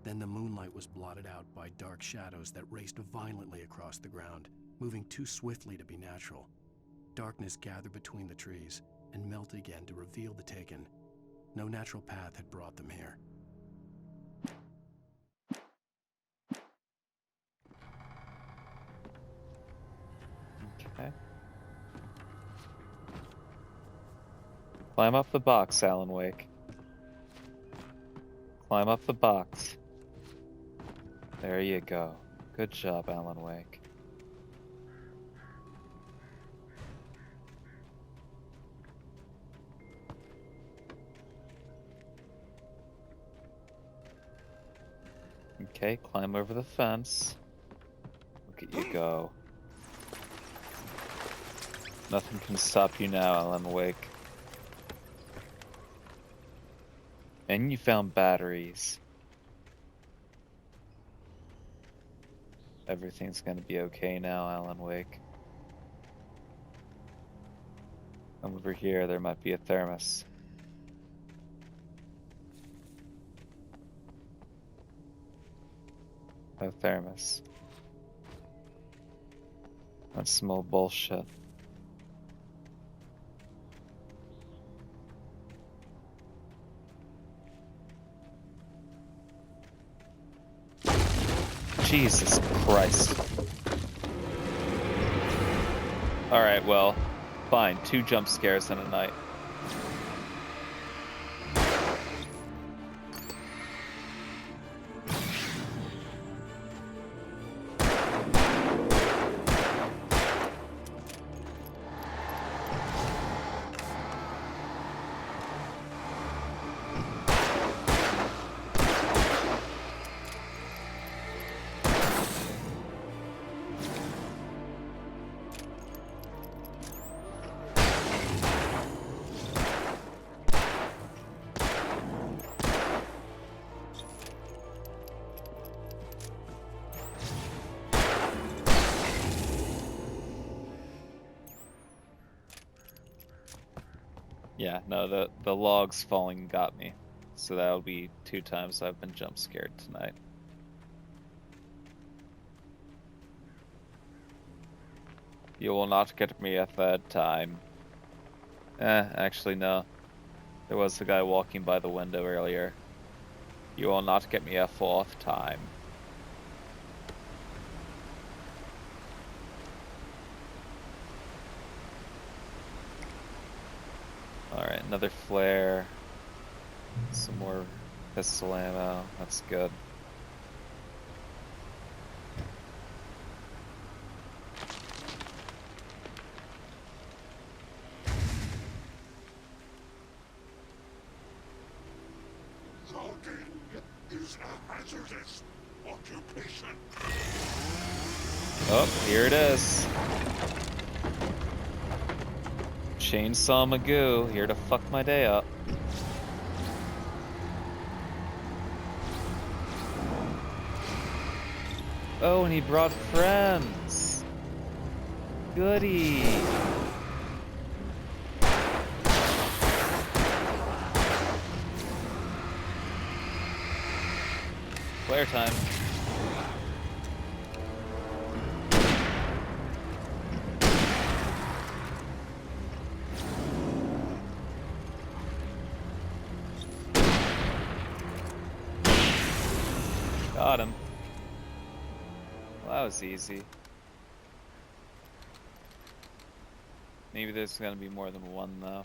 Then the moonlight was blotted out by dark shadows that raced violently across the ground, moving too swiftly to be natural. darkness gathered between the trees and melt again to reveal the Taken. No natural path had brought them here. Okay. Climb up the box, Alan Wake. Climb up the box. There you go. Good job, Alan Wake. Okay, climb over the fence. Look at you go. Nothing can stop you now, Alan Wake. And you found batteries. Everything's gonna be okay now, Alan Wake. Come over here, there might be a thermos. No thermos. That's some old bullshit. Jesus Christ. Alright, well, fine. 2 jump scares in a night. Yeah, no, the logs falling got me. So that'll be 2 times I've been jump scared tonight. You will not get me a 3rd time. Actually no. There was the guy walking by the window earlier. You will not get me a 4th time. Alright, another flare. Some more pistol ammo. That's good. Logging is a hazardous occupation. Oh, here it is. Chainsaw Magoo, here to fuck my day up. Oh, and he brought friends. Goody. Flare time. Got him. Well, that was easy. Maybe there's gonna be more than one though.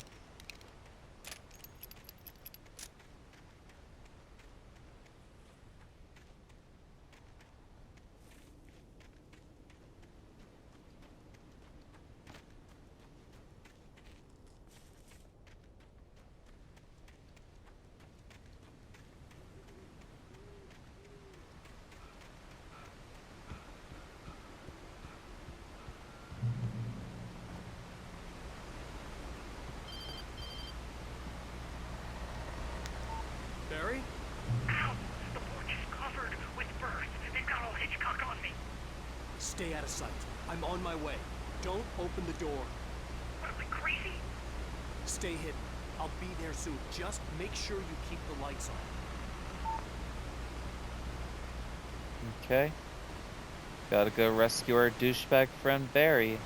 Barry? Ow! The porch is covered with birds. They've got old Hitchcock on me. Stay out of sight. I'm on my way. Don't open the door. What, am I crazy? Stay hidden. I'll be there soon. Just make sure you keep the lights on. Okay. Gotta go rescue our douchebag friend Barry.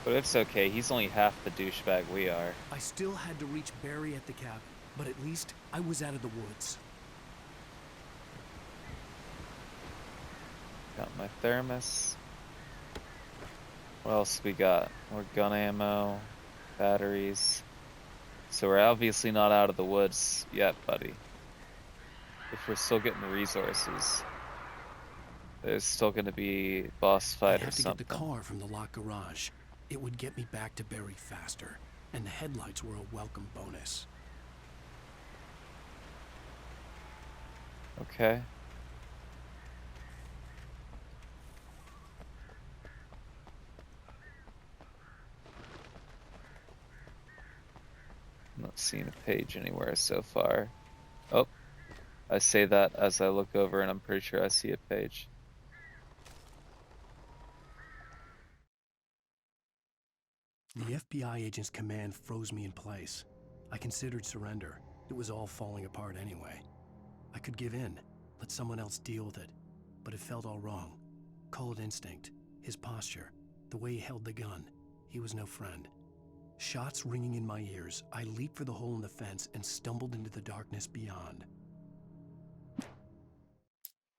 But it's okay, he's only half the douchebag we are. I still had to reach Barry at the cabin, but at least I was out of the woods. Got my thermos. What else we got? More gun ammo, batteries. So we're obviously not out of the woods yet, buddy. If we're still getting resources, there's still going to be boss fight or something. I had to get the car from the locked garage. It would get me back to Barry faster, and the headlights were a welcome bonus. Okay. I'm not seeing a page anywhere so far. Oh, I say that as I look over and I'm pretty sure I see a page. The FBI agent's command froze me in place. I considered surrender. It was all falling apart anyway. I could give in, let someone else deal with it, but it felt all wrong. Call it instinct, his posture, the way he held the gun. He was no friend. Shots ringing in my ears, I leaped for the hole in the fence and stumbled into the darkness beyond.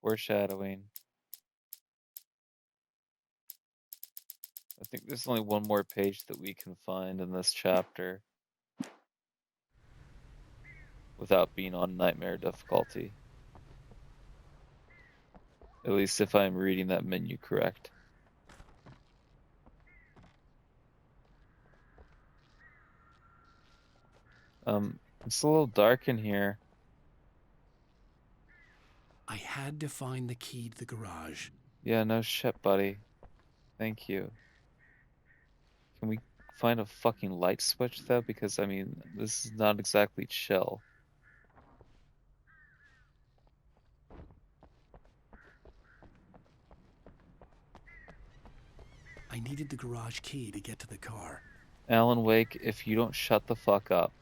Foreshadowing. I think there's only one more page that we can find in this chapter without being on nightmare difficulty. At least if I'm reading that menu correct. It's a little dark in here. I had to find the key to the garage. Yeah, no shit, buddy. Thank you. Can we find a fucking light switch, though? Because, I mean, this is not exactly chill. I needed the garage key to get to the car. Alan Wake, if you don't shut the fuck up.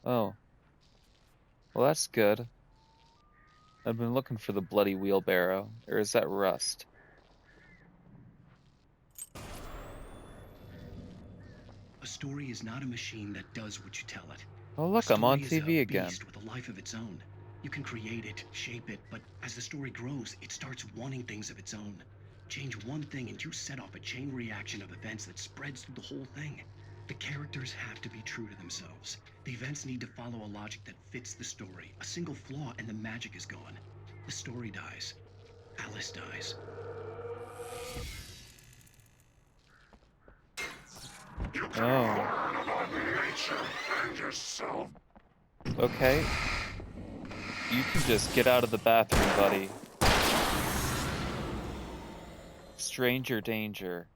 Oh. Well, that's good. I've been looking for the bloody wheelbarrow. Or is that rust? A story is not a machine that does what you tell it. Oh, look, I'm on TV again. With a life of its own. You can create it, shape it, but as the story grows, it starts wanting things of its own. Change one thing and you set off a chain reaction of events that spreads through the whole thing. The characters have to be true to themselves. The events need to follow a logic that fits the story. A single flaw and the magic is gone. The story dies. Alice dies. Oh. Okay. You can just get out of the bathroom, buddy. Stranger danger.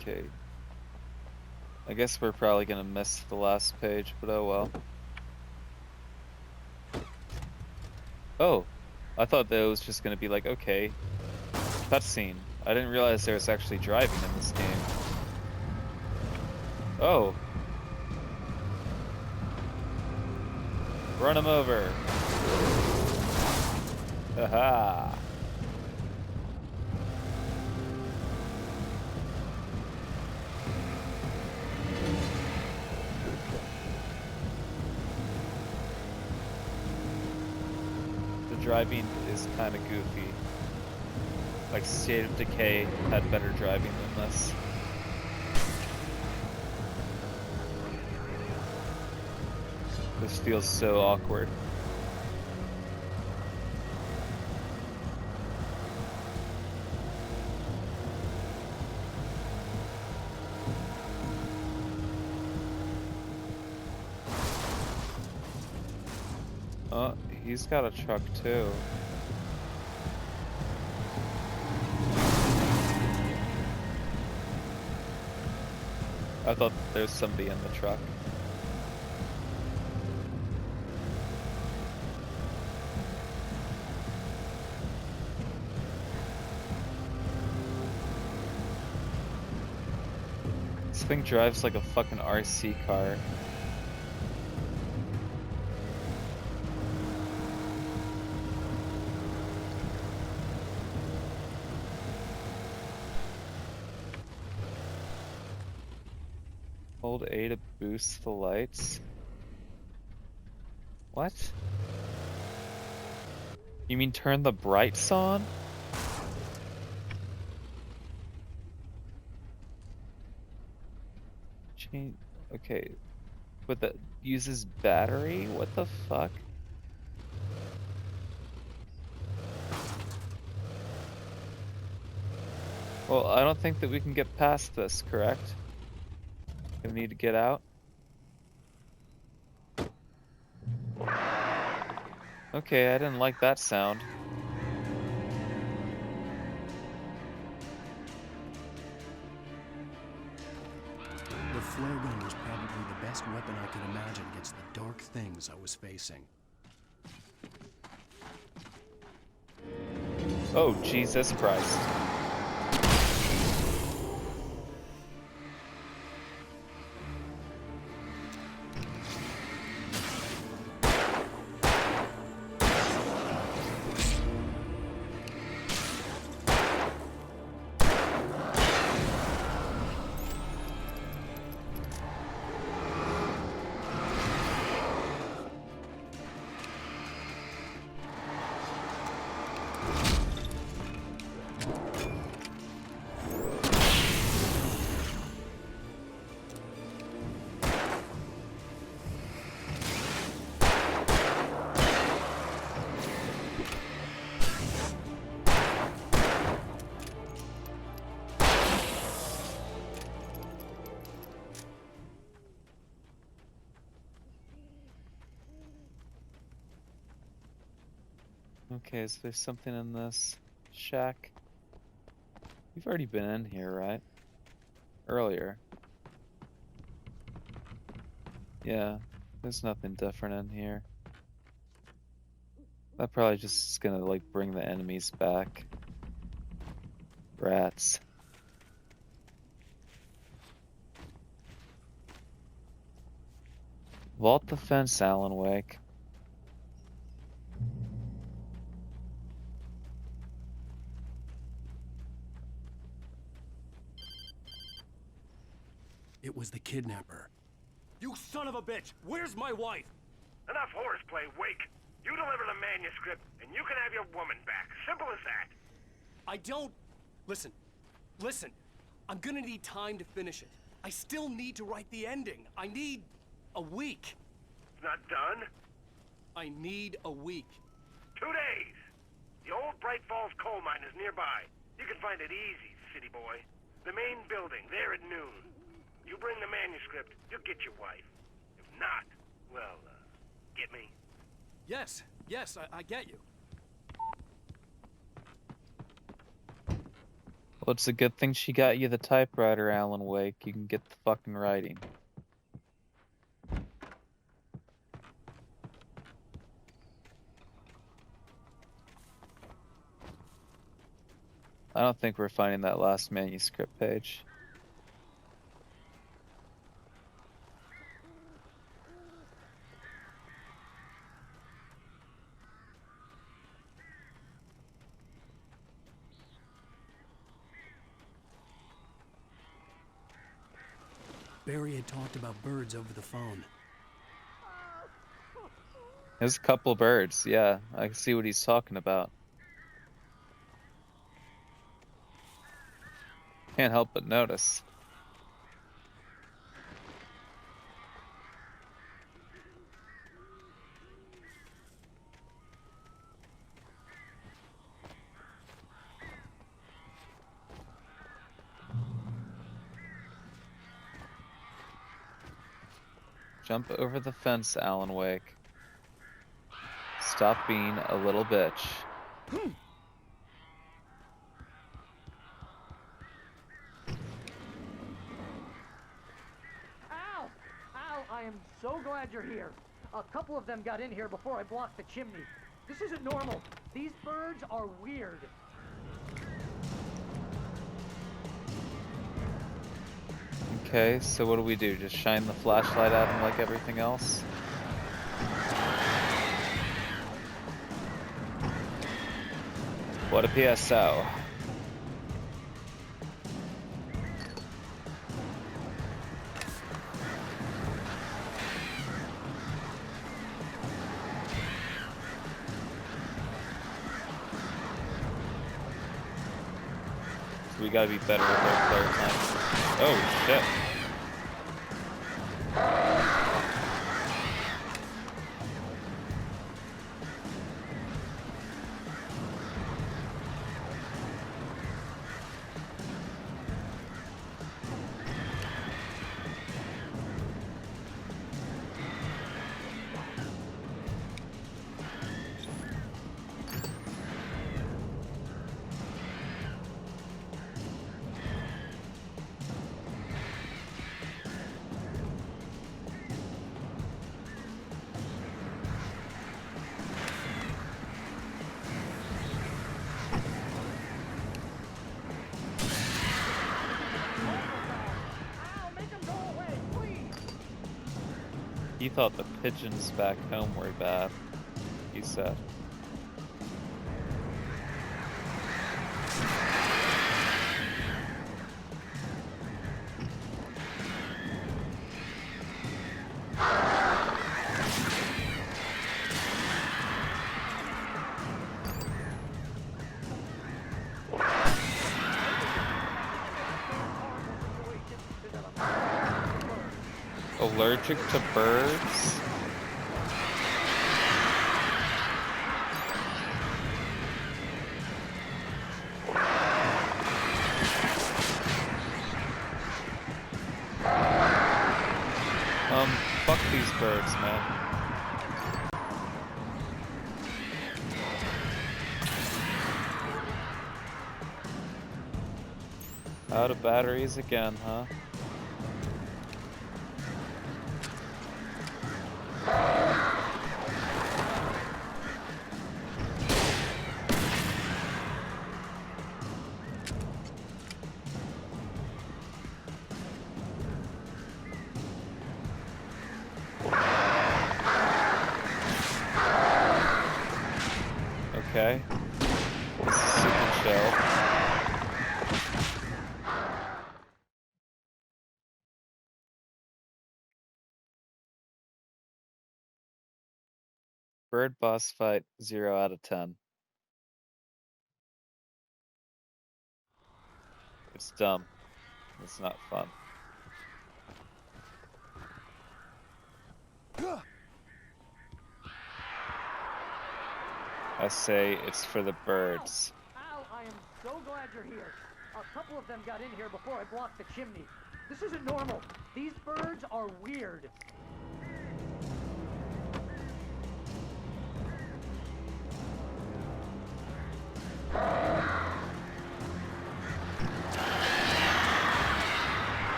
Okay. I guess we're probably gonna miss the last page, but oh well. Oh, I thought that it was just gonna be like, okay, cutscene. I didn't realize there was actually driving in this game. Oh. Run him over. Haha. Driving is kind of goofy. Like State of Decay had better driving than this. This feels so awkward. Oh, he's got a truck too. I thought there's somebody in the truck. This thing drives like a fucking RC car. Hold A to boost the lights. What? You mean turn the brights on? Change. Okay. But that uses battery? What the fuck? Well, I don't think that we can get past this, correct? We need to get out. Okay, I didn't like that sound. The flare gun was probably the best weapon I could imagine against the dark things I was facing. Oh, Jesus Christ. Okay, so there's something in this shack. We've already been in here, right? Earlier. Yeah, there's nothing different in here. That probably just is gonna, like, bring the enemies back. Rats. Vault the fence, Alan Wake. It was the kidnapper. You son of a bitch! Where's my wife? Enough horseplay, Wake. You deliver the manuscript, and you can have your woman back. Simple as that. I don't... Listen. I'm gonna need time to finish it. I still need to write the ending. I need a week. It's not done? I need a week. 2 days. The old Bright Falls coal mine is nearby. You can find it easy, city boy. The main building, there at noon. You bring the manuscript, you'll get your wife. If not, well, get me? Yes, I get you. Well, it's a good thing she got you the typewriter, Alan Wake. You can get the fucking writing. I don't think we're finding that last manuscript page. Barry had talked about birds over the phone. There's a couple birds, yeah. I can see what he's talking about. Can't help but notice. Jump over the fence, Alan Wake. stop being a little bitch. Al! Al, I am so glad you're here. A couple of them got in here before I blocked the chimney. This isn't normal. These birds are weird. Okay, so what do? Just shine the flashlight at him like everything else? What a PSO. So we gotta be better with our player time. Oh shit. He thought the pigeons back home were bad, he said. Allergic to birds? Fuck these birds, man. Out of batteries again, huh? Okay. This is super chill. Bird boss fight, 0 out of 10. It's dumb. It's not fun. I say it's for the birds. Al, I am so glad you're here. A couple of them got in here before I blocked the chimney. This isn't normal. These birds are weird.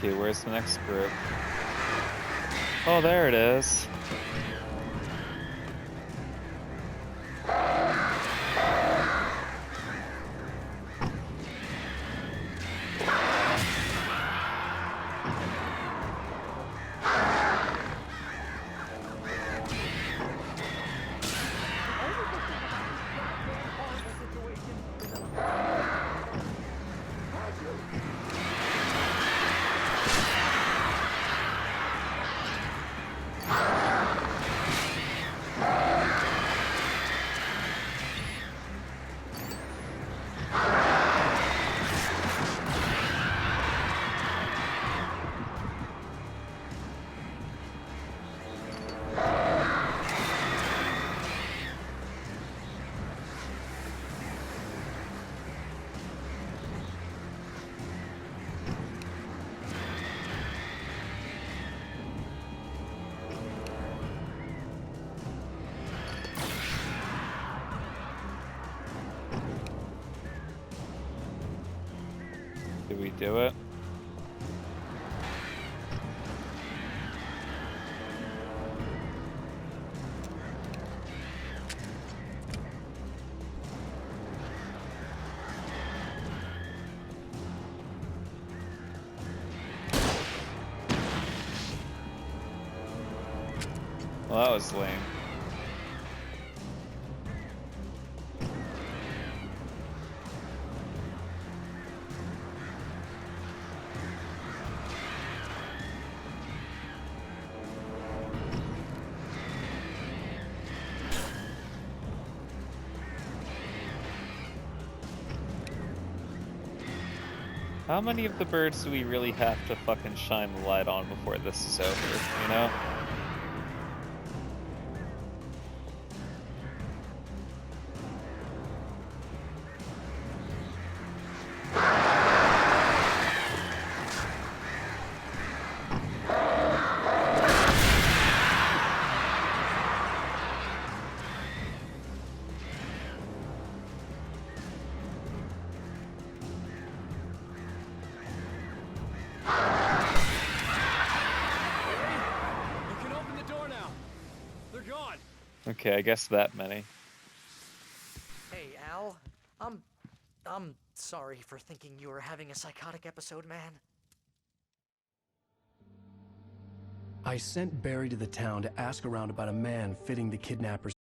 Okay, where's the next group? Oh, there it is. Did we do it? Well, that was lame. How many of the birds do we really have to fucking shine the light on before this is over, you know? Okay, I guess that many. Hey, Al. I'm sorry for thinking you were having a psychotic episode, man. I sent Barry to the town to ask around about a man fitting the kidnapper's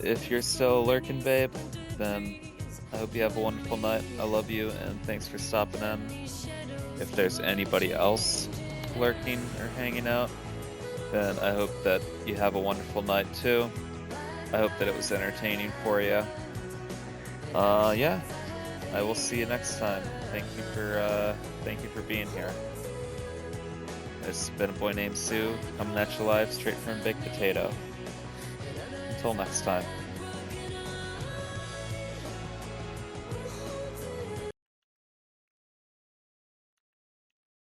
If you're still lurking, babe, then I hope you have a wonderful night. I love you, and thanks for stopping in. If there's anybody else lurking or hanging out, then I hope that you have a wonderful night too. I hope that it was entertaining for you. Yeah. I will see you next time. Thank you for being here. It's been a boy named Sue, coming at you live straight from Big Potato. Until next time.